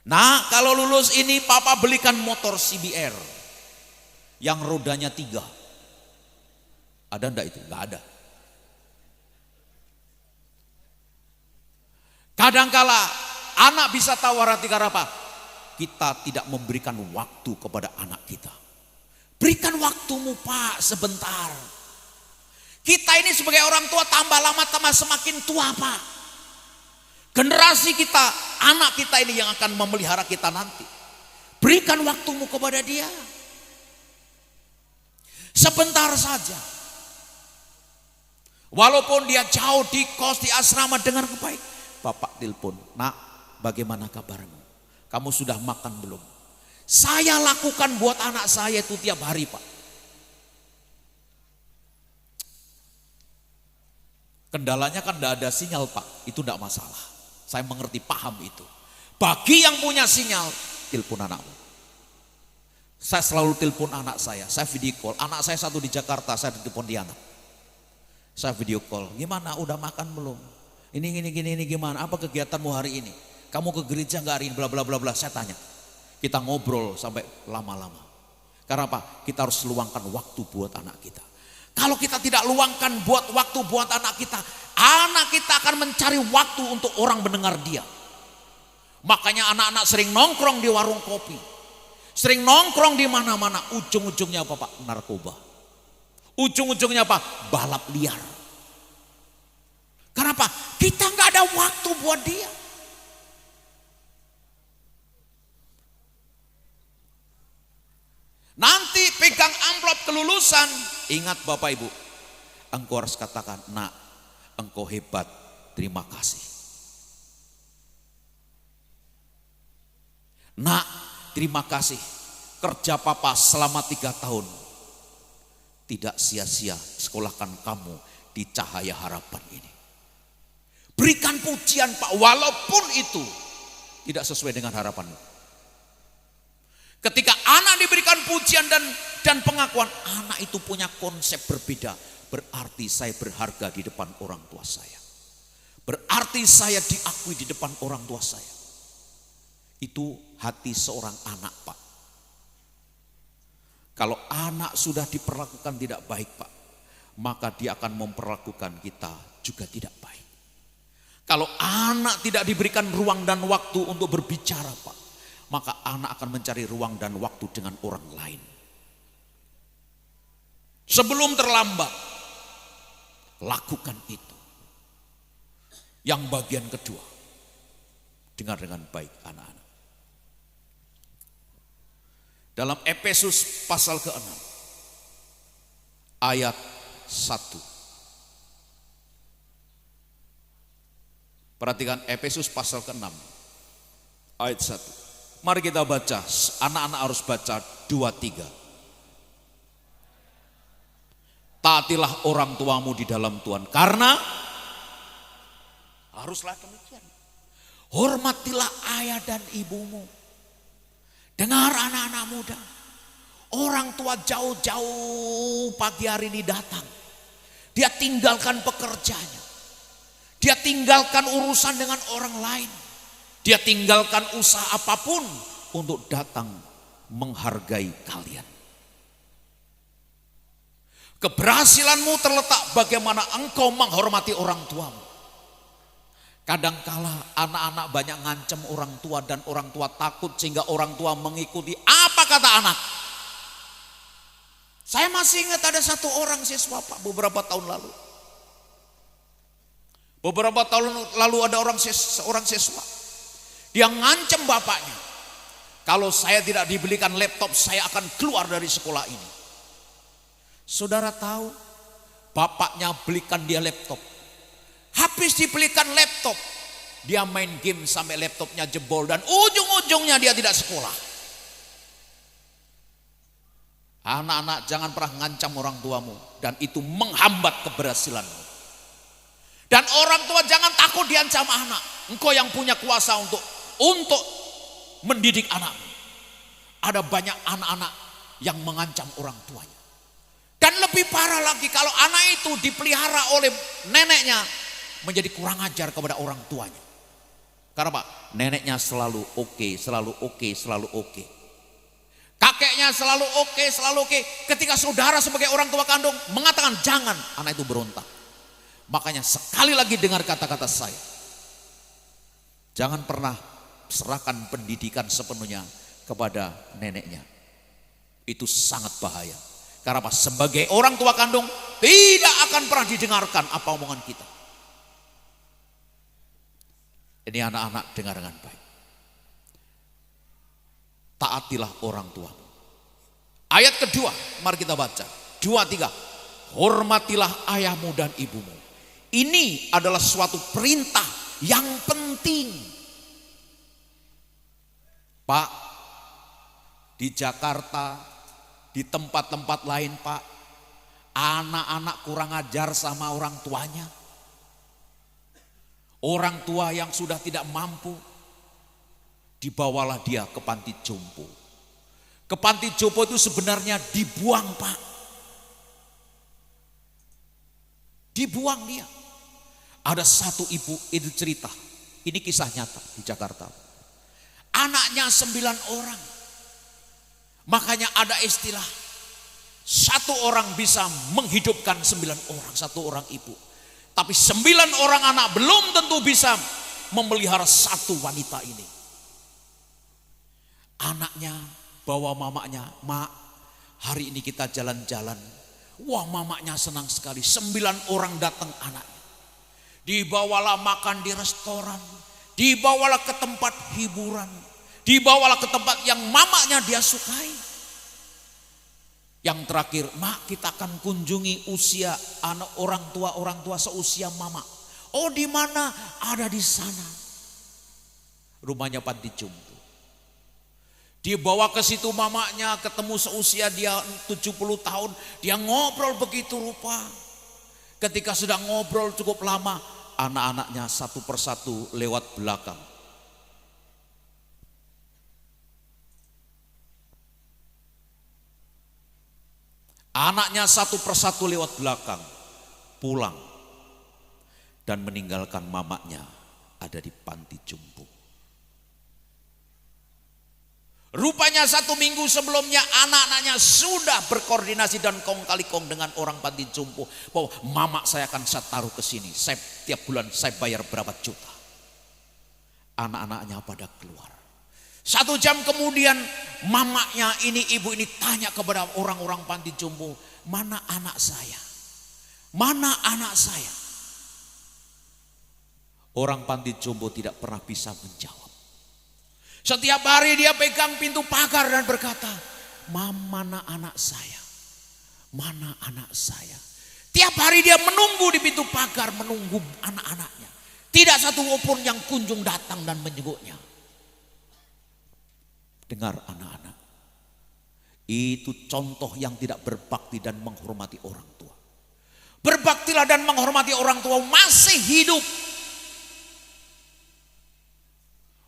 Nah kalau lulus ini papa belikan motor CBR yang rodanya 3. Ada enggak itu? Enggak ada. Kadangkala anak bisa tawar hati karena apa? Kita tidak memberikan waktu kepada anak kita. Berikan waktumu Pak sebentar. Kita ini sebagai orang tua tambah lama tambah semakin tua Pak. Generasi kita, anak kita ini yang akan memelihara kita nanti. Berikan waktumu kepada dia. Sebentar saja. Walaupun dia jauh di kos, di asrama, dengar baik. Bapak telepon, nak bagaimana kabarmu? Kamu sudah makan belum? Saya lakukan buat anak saya itu tiap hari Pak. Kendalanya kan tidak ada sinyal Pak, itu tidak masalah. Saya mengerti, paham itu. Bagi yang punya sinyal, telepon anakmu. Saya selalu telepon anak saya video call. Anak saya satu di Jakarta, saya di Pontianak. Saya video call, gimana udah makan belum? Ini gimana? Apa kegiatanmu hari ini? Kamu ke gereja nggak hari ini? Bla bla bla bla. Saya tanya. Kita ngobrol sampai lama-lama. Karena apa? Kita harus luangkan waktu buat anak kita. Kalau kita tidak luangkan waktu buat anak kita akan mencari waktu untuk orang mendengar dia. Makanya anak-anak sering nongkrong di warung kopi. Sering nongkrong di mana-mana. Ujung-ujungnya apa Pak? Narkoba. Ujung-ujungnya apa? Balap liar. Kenapa? Kita nggak ada waktu buat dia. memegang amplop kelulusan, ingat Bapak Ibu, engkau harus katakan, nak, engkau hebat, terima kasih. Nak, terima kasih, kerja papa selama 3 tahun tidak sia-sia, sekolahkan kamu di Cahaya Harapan ini. Berikan pujian Pak, walaupun itu tidak sesuai dengan harapanmu. Ketika anak diberikan pujian dan pengakuan, anak itu punya konsep berbeda. Berarti saya berharga di depan orang tua saya. Berarti saya diakui di depan orang tua saya. Itu hati seorang anak, Pak. Kalau anak sudah diperlakukan tidak baik, Pak, maka dia akan memperlakukan kita juga tidak baik. Kalau anak tidak diberikan ruang dan waktu untuk berbicara, Pak, maka anak akan mencari ruang dan waktu dengan orang lain. Sebelum terlambat, lakukan itu. Yang bagian kedua, dengar dengan baik anak-anak. Dalam Efesus pasal ke-6 ayat 1. Perhatikan Efesus pasal ke-6 ayat 1. Mari kita baca, anak-anak harus baca 2-3. Taatilah orang tuamu di dalam Tuhan, karena haruslah demikian. Hormatilah ayah dan ibumu. Dengar anak-anak muda, orang tua jauh-jauh pagi hari ini datang. Dia tinggalkan pekerjaannya. Dia tinggalkan urusan dengan orang lain. Dia tinggalkan usaha apapun untuk datang menghargai kalian. Keberhasilanmu terletak bagaimana engkau menghormati orang tuamu. Kadangkala anak-anak banyak ngancam orang tua dan orang tua takut sehingga orang tua mengikuti apa kata anak. Saya masih ingat ada satu orang siswa, Pak, beberapa tahun lalu. Beberapa tahun lalu ada seorang siswa. Dia ngancam bapaknya. Kalau saya tidak dibelikan laptop, saya akan keluar dari sekolah ini. Saudara tahu, bapaknya belikan dia laptop. Habis dibelikan laptop, dia main game sampai laptopnya jebol dan ujung-ujungnya dia tidak sekolah. Anak-anak, jangan pernah ngancam orang tuamu dan itu menghambat keberhasilanmu. Dan orang tua jangan takut diancam anak. Engkau yang punya kuasa untuk mendidik anakmu. Ada banyak anak-anak yang mengancam orang tuanya. Dan lebih parah lagi kalau anak itu dipelihara oleh neneknya, menjadi kurang ajar kepada orang tuanya. Karena Pak, neneknya selalu oke, selalu oke, selalu oke. Kakeknya selalu oke, selalu oke. Ketika saudara sebagai orang tua kandung mengatakan jangan, anak itu berontak. Makanya sekali lagi dengar kata-kata saya. Jangan pernah serahkan pendidikan sepenuhnya kepada neneknya. Itu sangat bahaya. Karena apa? Sebagai orang tua kandung tidak akan pernah didengarkan apa omongan kita. Ini anak-anak dengar dengan baik. Taatilah orang tuamu. Ayat kedua, mari kita baca. 2-3. Hormatilah ayahmu dan ibumu. Ini adalah suatu perintah yang penting. Pak, di Jakarta, di tempat-tempat lain, Pak, anak-anak kurang ajar sama orang tuanya. Orang tua yang sudah tidak mampu, dibawalah dia ke panti jompo. Ke panti jompo itu sebenarnya dibuang, Pak. Dibuang dia. Ada satu ibu itu cerita, ini kisah nyata di Jakarta. Anaknya 9 orang. Makanya ada istilah, satu orang bisa menghidupkan 9 orang, satu orang ibu. Tapi 9 orang anak belum tentu bisa memelihara satu wanita ini. Anaknya bawa mamanya, mak, hari ini kita jalan-jalan. Wah, mamanya senang sekali, 9 orang datang anaknya. Dibawalah makan di restoran, dibawalah ke tempat hiburan, dibawalah ke tempat yang mamanya dia sukai. Yang terakhir, mak kita akan kunjungi usia anak orang tua seusia mama. Oh di mana? Ada di sana. Rumahnya panti jompo. Dibawa ke situ mamanya, ketemu seusia dia 70 tahun. Dia ngobrol begitu rupa. Ketika sudah ngobrol cukup lama, anak-anaknya satu persatu lewat belakang. Anaknya satu persatu lewat belakang, pulang dan meninggalkan mamanya ada di panti jompo. Rupanya 1 minggu sebelumnya anak-anaknya sudah berkoordinasi dan kong kali kong dengan orang panti jompo bahwa mama saya akan saya taruh ke sini, tiap bulan saya bayar berapa juta. Anak-anaknya pada keluar. 1 jam kemudian mamanya ibu ini tanya kepada orang-orang panti jompo, mana anak saya? Mana anak saya? Orang panti jompo tidak pernah bisa menjawab. Setiap hari dia pegang pintu pagar dan berkata, mana anak saya? Mana anak saya? Tiap hari dia menunggu di pintu pagar, menunggu anak-anaknya. Tidak satu pun yang kunjung datang dan menjenguknya. Dengar anak-anak, itu contoh yang tidak berbakti dan menghormati orang tua. Berbaktilah dan menghormati orang tua masih hidup.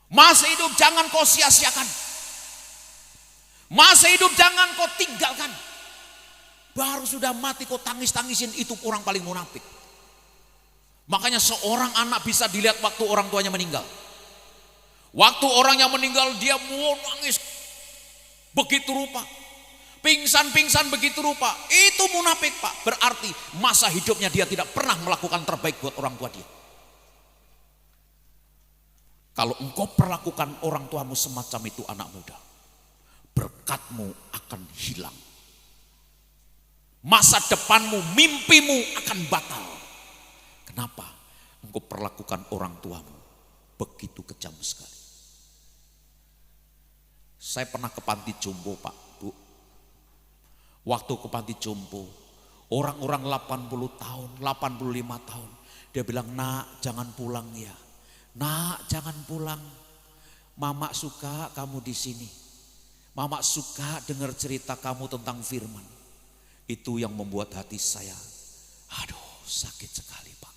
Masih hidup jangan kau sia-siakan. Masih hidup jangan kau tinggalkan. Baru sudah mati kau tangis-tangisin, itu orang paling munafik. Makanya seorang anak bisa dilihat waktu orang tuanya meninggal. Waktu orang yang meninggal dia mau nangis begitu rupa. Pingsan-pingsan begitu rupa. Itu munafik Pak. Berarti masa hidupnya dia tidak pernah melakukan terbaik buat orang tua dia. Kalau engkau perlakukan orang tuamu semacam itu anak muda, berkatmu akan hilang. Masa depanmu, mimpimu akan batal. Kenapa? Engkau perlakukan orang tuamu begitu kejam sekali. Saya pernah ke panti jompo Pak, Bu. Waktu ke panti jompo, orang-orang 80 tahun, 85 tahun. Dia bilang, nak jangan pulang ya. Nak jangan pulang, mama suka kamu di sini. Mama suka dengar cerita kamu tentang firman. Itu yang membuat hati saya, aduh sakit sekali Pak.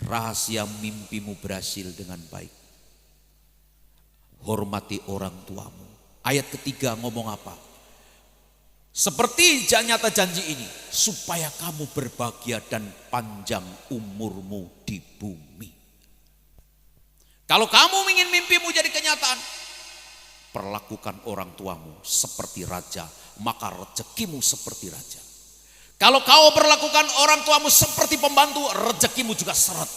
Rahasia mimpimu berhasil dengan baik. Hormati orang tuamu. Ayat ketiga ngomong apa? Seperti nyata janji ini, supaya kamu berbahagia dan panjang umurmu di bumi. Kalau kamu ingin mimpimu jadi kenyataan, perlakukan orang tuamu seperti raja, maka rezekimu seperti raja. Kalau kau perlakukan orang tuamu seperti pembantu, rezekimu juga seret.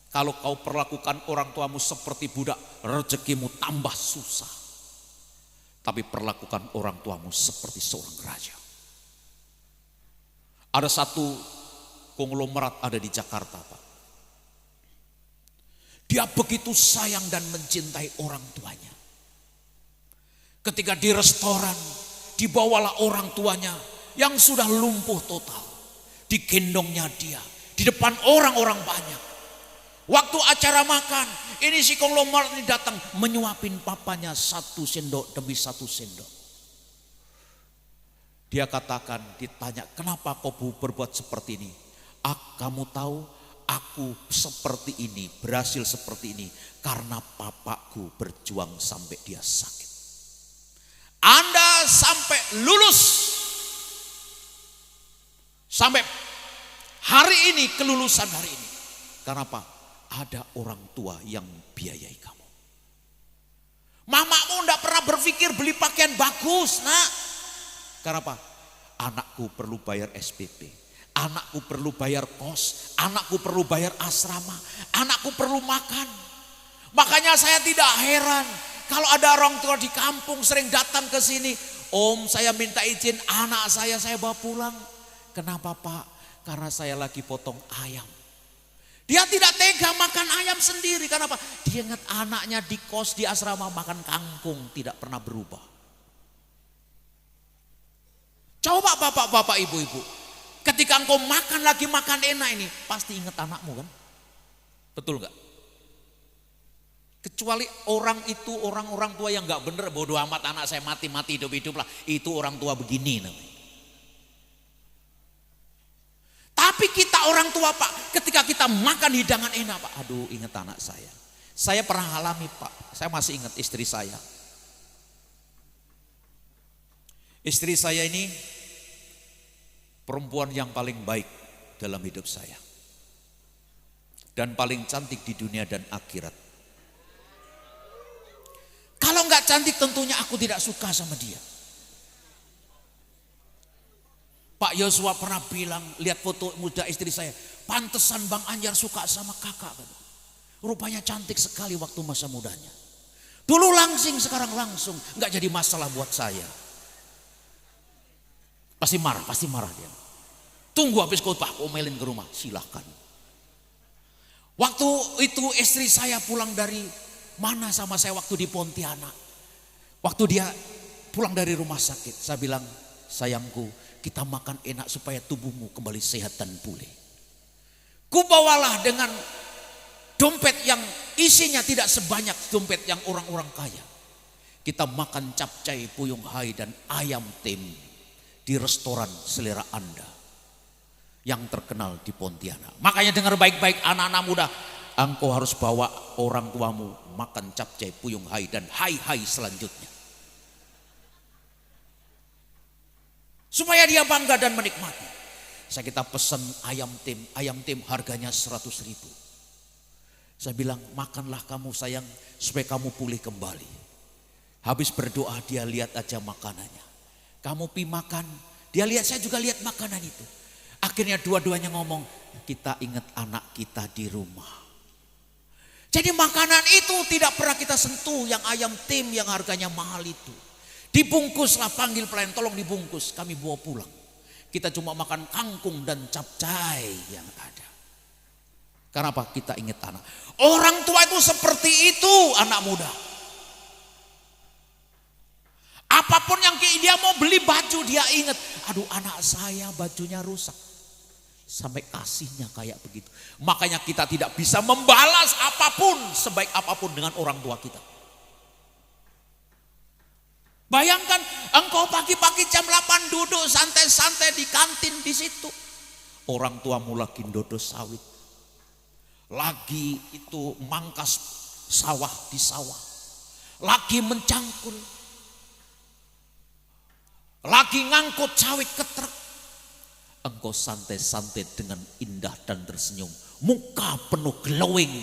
Kalau kau perlakukan orang tuamu seperti budak, rezekimu tambah susah. Tapi perlakukan orang tuamu seperti seorang raja. Ada satu konglomerat ada di Jakarta Pak. Dia begitu sayang dan mencintai orang tuanya. Ketika di restoran, dibawalah orang tuanya yang sudah lumpuh total. Digendongnya dia di depan orang-orang banyak. Waktu acara makan, ini si konglomerat ini datang menyuapin papanya 1 sendok demi 1 sendok. Dia katakan, ditanya, kenapa kau berbuat seperti ini? Kamu tahu, aku seperti ini, berhasil seperti ini karena papaku berjuang sampai dia sakit. Anda sampai lulus, sampai hari ini, kelulusan hari ini. Karena apa? Ada orang tua yang biayai kamu. Mamamu tidak pernah berpikir beli pakaian bagus, nak. Karena apa? Anakku perlu bayar SPP, anakku perlu bayar kos, anakku perlu bayar asrama, anakku perlu makan. Makanya saya tidak heran kalau ada orang tua di kampung sering datang ke sini. Om, saya minta izin anak saya bawa pulang. Kenapa Pak? Karena saya lagi potong ayam. Dia tidak tega makan ayam sendiri. Kenapa? Dia ingat anaknya di kos, di asrama makan kangkung, tidak pernah berubah. Coba bapak-bapak, ibu-ibu, ketika engkau makan lagi makan enak ini, pasti ingat anakmu kan? Betul gak? Kecuali orang itu, orang tua yang gak bener, bodoh amat anak saya mati hidup lah. Itu orang tua begini namanya. Tapi kita orang tua Pak, ketika kita makan hidangan enak Pak, aduh ingat anak saya. Saya pernah alami Pak, saya masih ingat istri saya. Istri saya ini perempuan yang paling baik dalam hidup saya. Dan paling cantik di dunia dan akhirat. Kalau nggak cantik tentunya aku tidak suka sama dia. Pak Yosua pernah bilang, lihat foto muda istri saya, pantesan Bang Anjar suka sama kakak. Rupanya cantik sekali waktu masa mudanya. Dulu langsing, sekarang langsung, nggak jadi masalah buat saya. Pasti marah dia. Tunggu habis khotbah, omelin ke rumah, silahkan. Waktu itu istri saya pulang dari mana sama saya waktu di Pontianak. Waktu dia pulang dari rumah sakit, saya bilang, sayangku, kita makan enak supaya tubuhmu kembali sehat dan pulih. Kubawalah dengan dompet yang isinya tidak sebanyak dompet yang orang-orang kaya. Kita makan capcay, puyung hai dan ayam tim di restoran selera Anda yang terkenal di Pontianak. Makanya dengar baik-baik anak-anak muda, engkau harus bawa orang tuamu makan capcay, puyung hai dan hai-hai selanjutnya. Supaya dia bangga dan menikmati. Saya kita pesan ayam tim harganya 100.000. Saya bilang makanlah kamu sayang supaya kamu pulih kembali. Habis berdoa dia lihat aja makanannya. Kamu pi makan, dia lihat saya juga lihat makanan itu. Akhirnya dua-duanya ngomong, kita ingat anak kita di rumah. Jadi makanan itu tidak pernah kita sentuh, yang ayam tim yang harganya mahal itu. Dibungkuslah, panggil pelayan, tolong dibungkus, kami bawa pulang. Kita cuma makan kangkung dan capcay yang ada. Karena apa? Kita ingat anak. Orang tua itu seperti itu anak muda. Apapun yang dia mau beli baju, dia ingat, aduh anak saya bajunya rusak. Sampai kasihnya kayak begitu. Makanya kita tidak bisa membalas apapun, sebaik apapun dengan orang tua kita. Bayangkan engkau pagi-pagi jam 8 duduk santai-santai di kantin di situ. Orang tuamu lagi ndodo sawit. Lagi itu mangkas sawah di sawah. Lagi mencangkul. Lagi ngangkut sawit ke truk. Engkau santai-santai dengan indah dan tersenyum. Muka penuh glowing.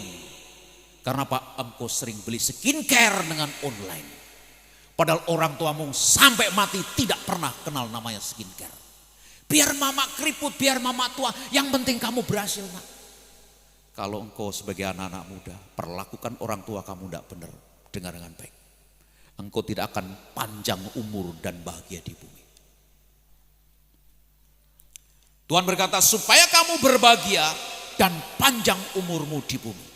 Karena apa? Engkau sering beli skincare dengan online. Padahal orang tuamu sampai mati tidak pernah kenal namanya skincare. Biar mama keriput, biar mama tua, yang penting kamu berhasil nak. Kalau engkau sebagai anak-anak muda, perlakukan orang tua kamu tidak benar, dengar dengan baik. Engkau tidak akan panjang umur dan bahagia di bumi. Tuhan berkata supaya kamu berbahagia dan panjang umurmu di bumi.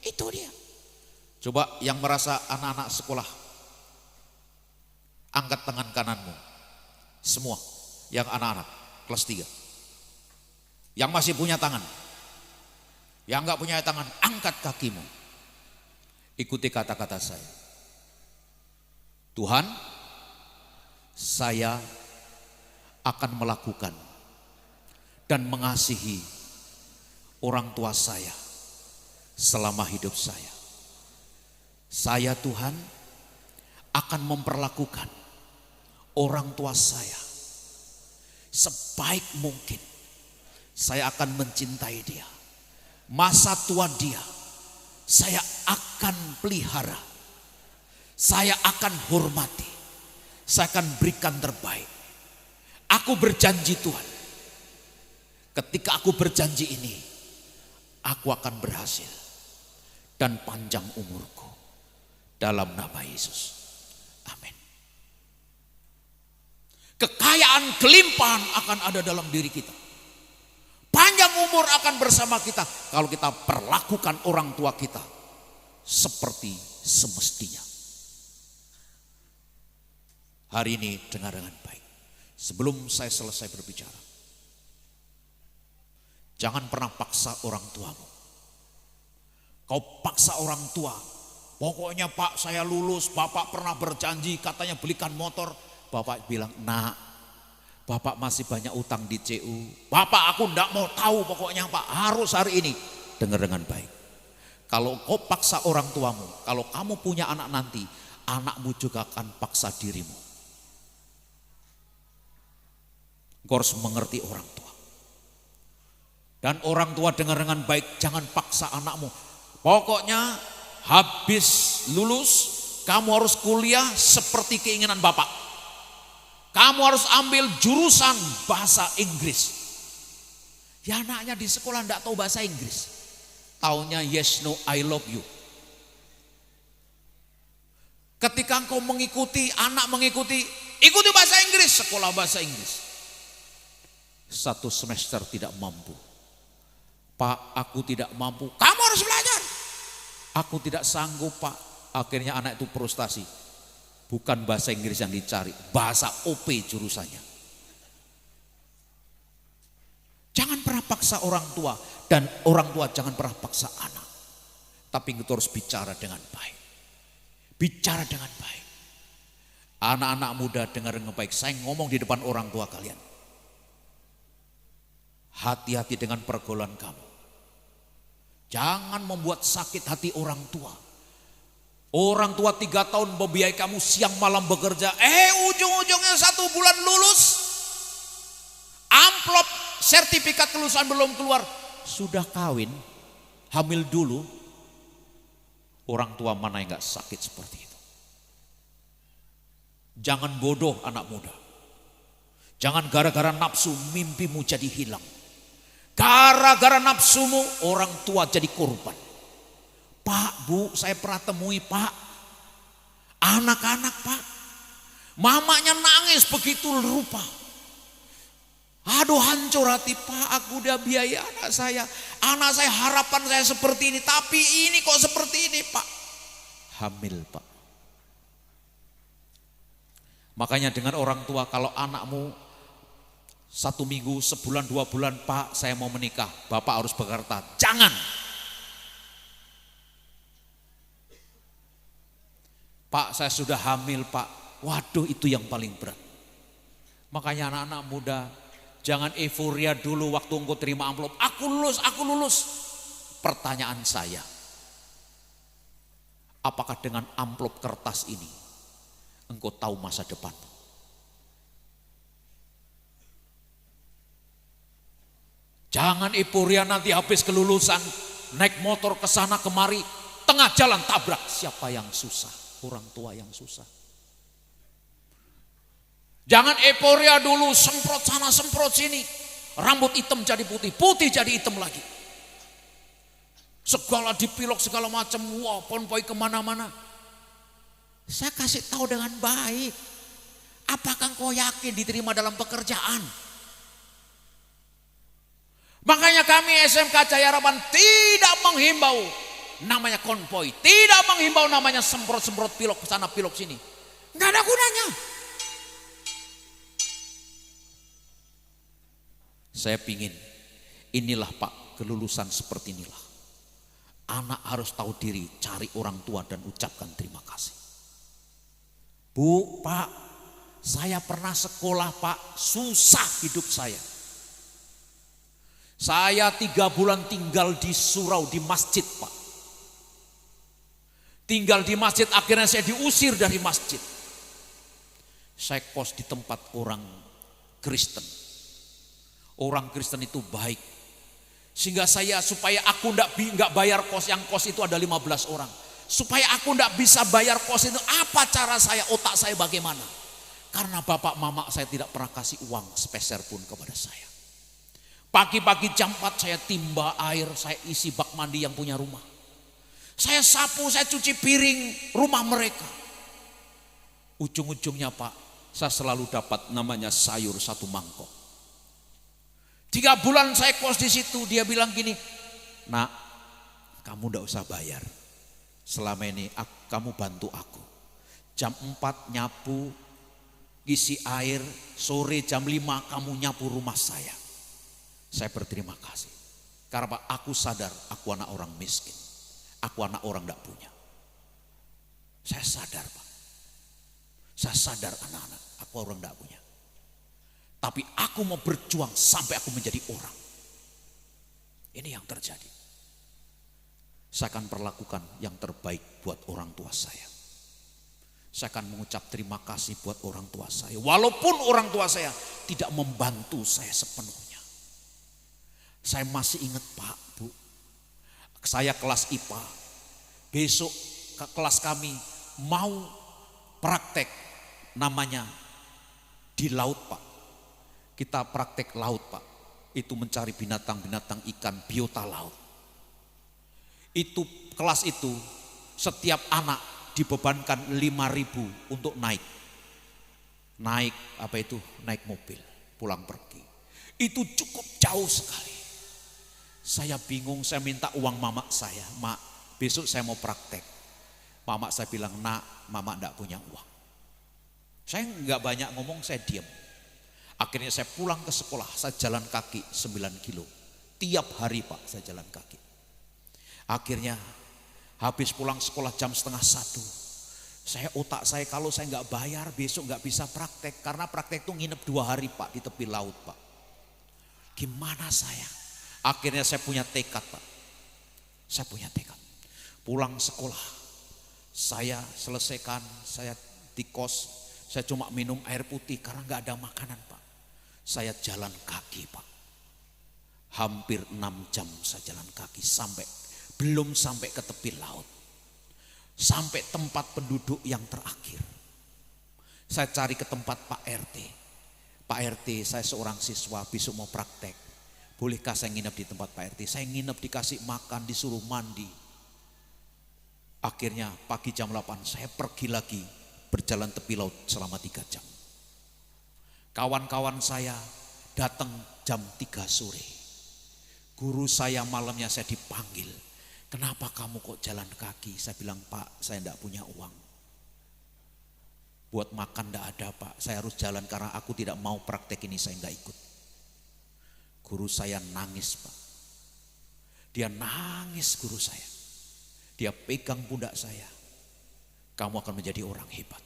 Itu dia. Coba yang merasa anak-anak sekolah, angkat tangan kananmu. Semua yang anak-anak kelas 3. Yang masih punya tangan. Yang enggak punya tangan, angkat kakimu. Ikuti kata-kata saya. Tuhan, saya akan melakukan dan mengasihi orang tua saya selama hidup saya. Saya Tuhan akan memperlakukan orang tua saya sebaik mungkin. Saya akan mencintai dia. Masa tua dia saya akan pelihara. Saya akan hormati. Saya akan berikan terbaik. Aku berjanji Tuhan, ketika aku berjanji ini, aku akan berhasil dan panjang umurku dalam nama Yesus. Amin. Kekayaan kelimpahan akan ada dalam diri kita. Panjang panjang umur akan bersama kita kalau kita perlakukan orang tua kita seperti semestinya. Hari ini dengar dengan baik. Sebelum saya selesai berbicara, jangan pernah paksa orang tuamu. Kau paksa orang tua, pokoknya Pak saya lulus, Bapak pernah berjanji katanya belikan motor. Bapak bilang, nak, Bapak masih banyak utang di CU. Bapak aku enggak mau tahu pokoknya Pak, harus hari ini. Dengar dengan baik. Kalau kau paksa orang tuamu, kalau kamu punya anak nanti, anakmu juga akan paksa dirimu. Kau harus mengerti orang tua. Dan orang tua dengar dengan baik, jangan paksa anakmu. Pokoknya habis lulus, kamu harus kuliah seperti keinginan Bapak. Kamu harus ambil jurusan bahasa Inggris. Ya anaknya di sekolah enggak tahu bahasa Inggris. Taunya yes, no, I love you. Ketika engkau mengikuti, anak mengikuti, ikuti bahasa Inggris, sekolah bahasa Inggris. 1 semester tidak mampu. Pak, aku tidak mampu. Kamu harus belajar. Aku tidak sanggup, Pak. Akhirnya anak itu frustasi. Bukan bahasa Inggris yang dicari, bahasa OP jurusannya. Jangan pernah paksa orang tua, dan orang tua jangan pernah paksa anak. Tapi kita harus bicara dengan baik. Bicara dengan baik. Anak-anak muda dengar dengan baik. Saya ngomong di depan orang tua kalian. Hati-hati dengan pergaulan kamu. Jangan membuat sakit hati orang tua. Orang tua 3 tahun membiayai kamu siang malam bekerja. Ujung-ujungnya 1 bulan lulus. Amplop sertifikat kelulusan belum keluar. Sudah kawin, hamil dulu. Orang tua mana yang gak sakit seperti itu? Jangan bodoh anak muda. Jangan gara-gara nafsu mimpimu jadi hilang. Gara-gara nafsumu orang tua jadi korban. Pak, Bu, saya pernah temui Pak. Anak-anak Pak. Mamanya nangis begitu rupa. Aduh hancur hati Pak, aku udah biaya anak saya. Anak saya harapan saya seperti ini, tapi ini kok seperti ini Pak. Hamil Pak. Makanya dengan orang tua, kalau anakmu 1 minggu, sebulan, 2 bulan, Pak saya mau menikah, Bapak harus bekerja. Jangan. Pak saya sudah hamil Pak. Waduh itu yang paling berat. Makanya anak-anak muda, jangan euforia dulu waktu engkau terima amplop. Aku lulus, aku lulus. Pertanyaan saya, apakah dengan amplop kertas ini engkau tahu masa depan? Jangan euforia nanti habis kelulusan, naik motor ke sana kemari, tengah jalan tabrak. Siapa yang susah? Orang tua yang susah. Jangan euforia dulu, semprot sana semprot sini. Rambut hitam jadi putih, putih jadi hitam lagi. Segala dipilok segala macam, wah konvoy kemana-mana. Saya kasih tahu dengan baik. Apakah kau yakin diterima dalam pekerjaan? Makanya kami SMK Cahaya Harapan tidak menghimbau namanya konvoy, tidak menghimbau namanya semprot-semprot pilok sana pilok sini. Enggak ada gunanya. Saya pingin inilah Pak, kelulusan seperti inilah. Anak harus tahu diri, cari orang tua dan ucapkan terima kasih. Bu, Pak, saya pernah sekolah Pak, susah hidup saya. Saya 3 bulan tinggal di surau, di masjid Pak. Tinggal di masjid, akhirnya saya diusir dari masjid. Saya kos di tempat orang Kristen. Orang Kristen itu baik. Sehingga saya, supaya aku enggak bayar kos, yang kos itu ada 15 orang. Supaya aku enggak bisa bayar kos itu, apa cara saya, otak saya bagaimana? Karena bapak mama saya tidak pernah kasih uang sepeser pun kepada saya. Pagi-pagi jam 4 saya timba air, saya isi bak mandi yang punya rumah. Saya sapu, saya cuci piring rumah mereka. Ujung-ujungnya Pak, saya selalu dapat namanya sayur 1 mangkok. 3 bulan saya kos di situ, dia bilang gini, "Nak, kamu ndak usah bayar. Selama ini kamu bantu aku. Jam 4 nyapu, isi air, sore jam 5 kamu nyapu rumah saya. Saya berterima kasih. Karena aku sadar aku anak orang miskin. Aku anak orang ndak punya. Saya sadar, Pak. Saya sadar anak-anak, aku orang ndak punya. Tapi aku mau berjuang sampai aku menjadi orang." Ini yang terjadi. Saya akan perlakukan yang terbaik buat orang tua saya. Saya akan mengucap terima kasih buat orang tua saya. Walaupun orang tua saya tidak membantu saya sepenuhnya. Saya masih ingat, Pak, Bu. Saya kelas IPA. Besok ke kelas kami mau praktek namanya di laut, Pak. Kita praktek laut, Pak. Itu mencari binatang-binatang ikan biota laut. Itu kelas itu setiap anak dibebankan 5.000 untuk naik naik mobil pulang pergi. Itu cukup jauh sekali. Saya bingung, saya minta uang mama saya. "Mak, besok saya mau praktek." Mama saya bilang, "Nak, mama enggak punya uang." Saya enggak banyak ngomong, saya diam. Akhirnya saya pulang ke sekolah, saya jalan kaki 9 kilo. Tiap hari, Pak, saya jalan kaki. Akhirnya habis pulang sekolah jam 12:30. Otak saya kalau saya nggak bayar besok nggak bisa praktek. Karena praktek itu nginep 2 hari, Pak, di tepi laut, Pak. Gimana saya? Akhirnya saya punya tekad, Pak. Saya punya tekad. Pulang sekolah, saya selesaikan, saya di kos, saya cuma minum air putih karena nggak ada makanan, Pak. Saya jalan kaki, Pak. Hampir 6 jam saya jalan kaki belum sampai ke tepi laut. Sampai tempat penduduk yang terakhir. Saya cari ke tempat Pak RT. "Pak RT, saya seorang siswa, besok mau praktek. Bolehkah saya nginep di tempat Pak RT?" Saya nginep, dikasih makan, disuruh mandi. Akhirnya pagi jam 8 saya pergi lagi berjalan tepi laut selama 3 jam. Kawan-kawan saya datang jam 3 sore. Guru saya malamnya saya dipanggil. "Kenapa kamu kok jalan kaki?" Saya bilang, "Pak, saya enggak punya uang. Buat makan enggak ada, Pak. Saya harus jalan karena aku tidak mau praktek ini, saya enggak ikut." Guru saya nangis, Pak. Dia nangis, guru saya. Dia pegang pundak saya. "Kamu akan menjadi orang hebat.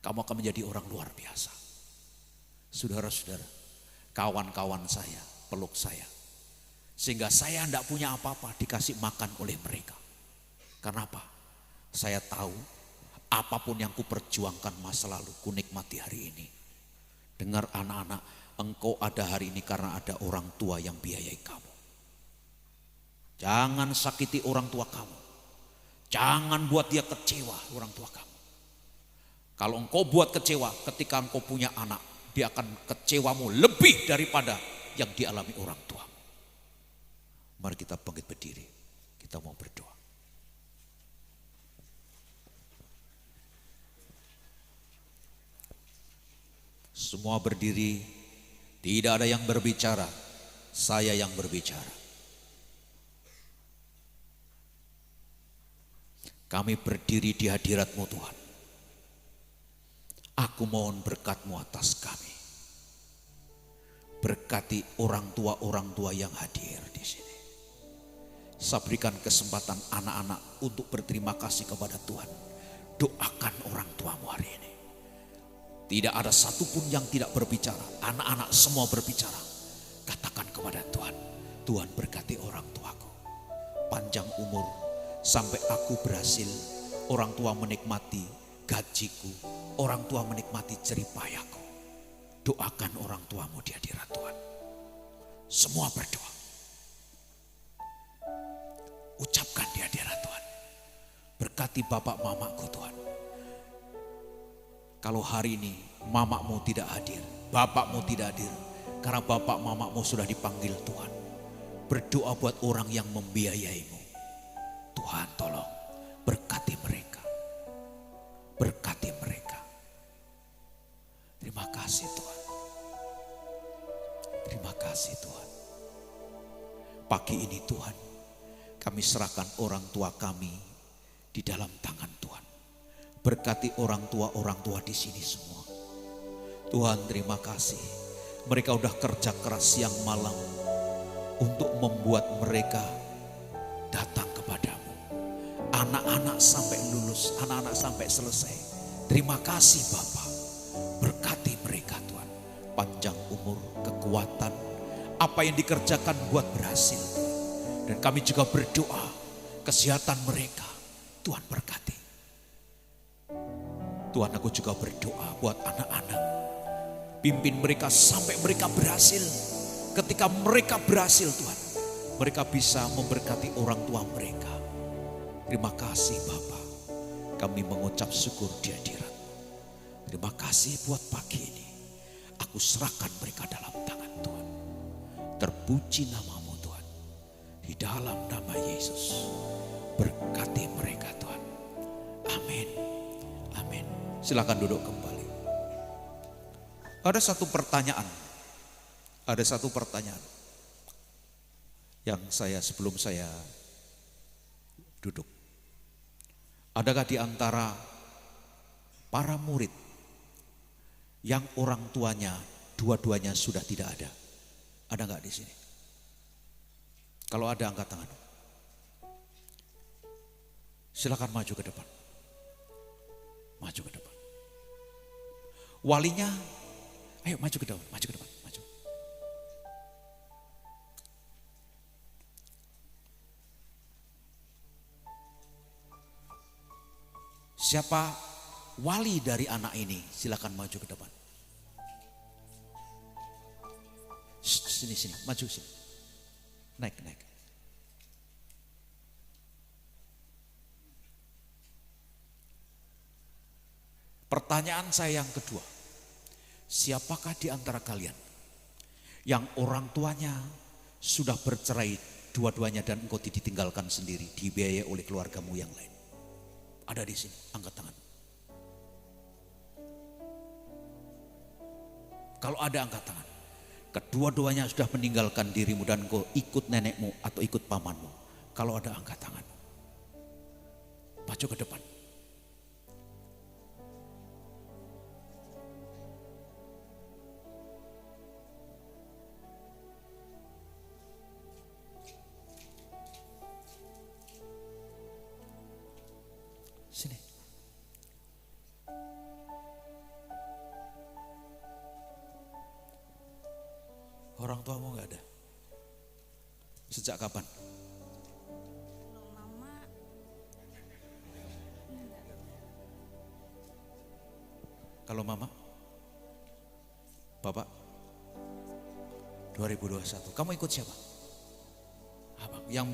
Kamu akan menjadi orang luar biasa." Saudara-saudara, kawan-kawan saya peluk saya. Sehingga saya tidak punya apa-apa, dikasih makan oleh mereka. Karena apa? Saya tahu apapun yang kuperjuangkan masa lalu, ku nikmati hari ini. Dengar anak-anak, engkau ada hari ini karena ada orang tua yang biayai kamu. Jangan sakiti orang tua kamu. Jangan buat dia kecewa, orang tua kamu. Kalau engkau buat kecewa, ketika engkau punya anak, dia akan kecewamu lebih daripada yang dialami orang tua. Mari kita bangkit berdiri, kita mau berdoa. Semua berdiri, tidak ada yang berbicara, saya yang berbicara. Kami berdiri di hadirat-Mu, Tuhan. Aku mohon berkat-Mu atas kami. Berkati orang tua yang hadir di sini. Saya berikan kesempatan anak-anak untuk berterima kasih kepada Tuhan. Doakan orang tuamu hari ini. Tidak ada satupun yang tidak berbicara. Anak-anak semua berbicara. Katakan kepada Tuhan, "Tuhan berkati orang tuaku. Panjang umur sampai aku berhasil. Orang tua menikmati gajiku. Orang tua menikmati jeripayahku." Doakan orang tuamu di hadirat Tuhan. Semua berdoa. Ucapkan di hadirat Tuhan. Berkati bapak mamaku, Tuhan. Kalau hari ini mamamu tidak hadir, bapakmu tidak hadir, karena bapak mamamu sudah dipanggil Tuhan. Berdoa buat orang yang membiayaimu. Tuhan tolong berkati mereka. Berkati mereka. Terima kasih Tuhan. Terima kasih Tuhan. Pagi ini Tuhan, kami serahkan orang tua kami di dalam tangan Tuhan. Berkati orang tua di sini semua. Tuhan, terima kasih. Mereka udah kerja keras siang malam untuk membuat mereka datang kepadamu. Anak-anak sampai lulus, anak-anak sampai selesai. Terima kasih Bapa. Berkati mereka Tuhan. Panjang umur, kekuatan, apa yang dikerjakan buat berhasil. Dan kami juga berdoa kesehatan mereka Tuhan berkati. Tuhan, aku juga berdoa buat anak-anak. Pimpin mereka sampai mereka berhasil. Ketika mereka berhasil Tuhan, mereka bisa memberkati orang tua mereka. Terima kasih Bapa. Kami mengucap syukur di hadirat. Terima kasih buat pagi ini. Aku serahkan mereka dalam tangan Tuhan. Terpuji namamu Tuhan. Di dalam nama Yesus. Berkati mereka Tuhan. Amin. Amin. Silakan duduk kembali. Ada satu pertanyaan yang sebelum saya duduk. Adakah di antara para murid yang orang tuanya dua-duanya sudah tidak ada? Ada nggak di sini? Kalau ada, angkat tangan. Silakan maju ke depan. Maju ke depan. Walinya, ayo maju ke depan, maju ke depan, maju. Siapa wali dari anak ini? Silakan maju ke depan. Sini, maju sini. Naik. Pertanyaan saya yang kedua. Siapakah di antara kalian yang orang tuanya sudah bercerai dua-duanya dan engkau ditinggalkan sendiri, dibiayai oleh keluargamu yang lain? Ada di sini, angkat tangan. Kalau ada, angkat tangan. Kedua-duanya sudah meninggalkan dirimu dan engkau ikut nenekmu atau ikut pamanmu. Kalau ada, angkat tangan. Maju ke depan. Sini. Orang tuamu nggak ada? Sejak kapan? Mama. Kalau mama? Bapak? 2021. Kamu ikut siapa? Abang. Yang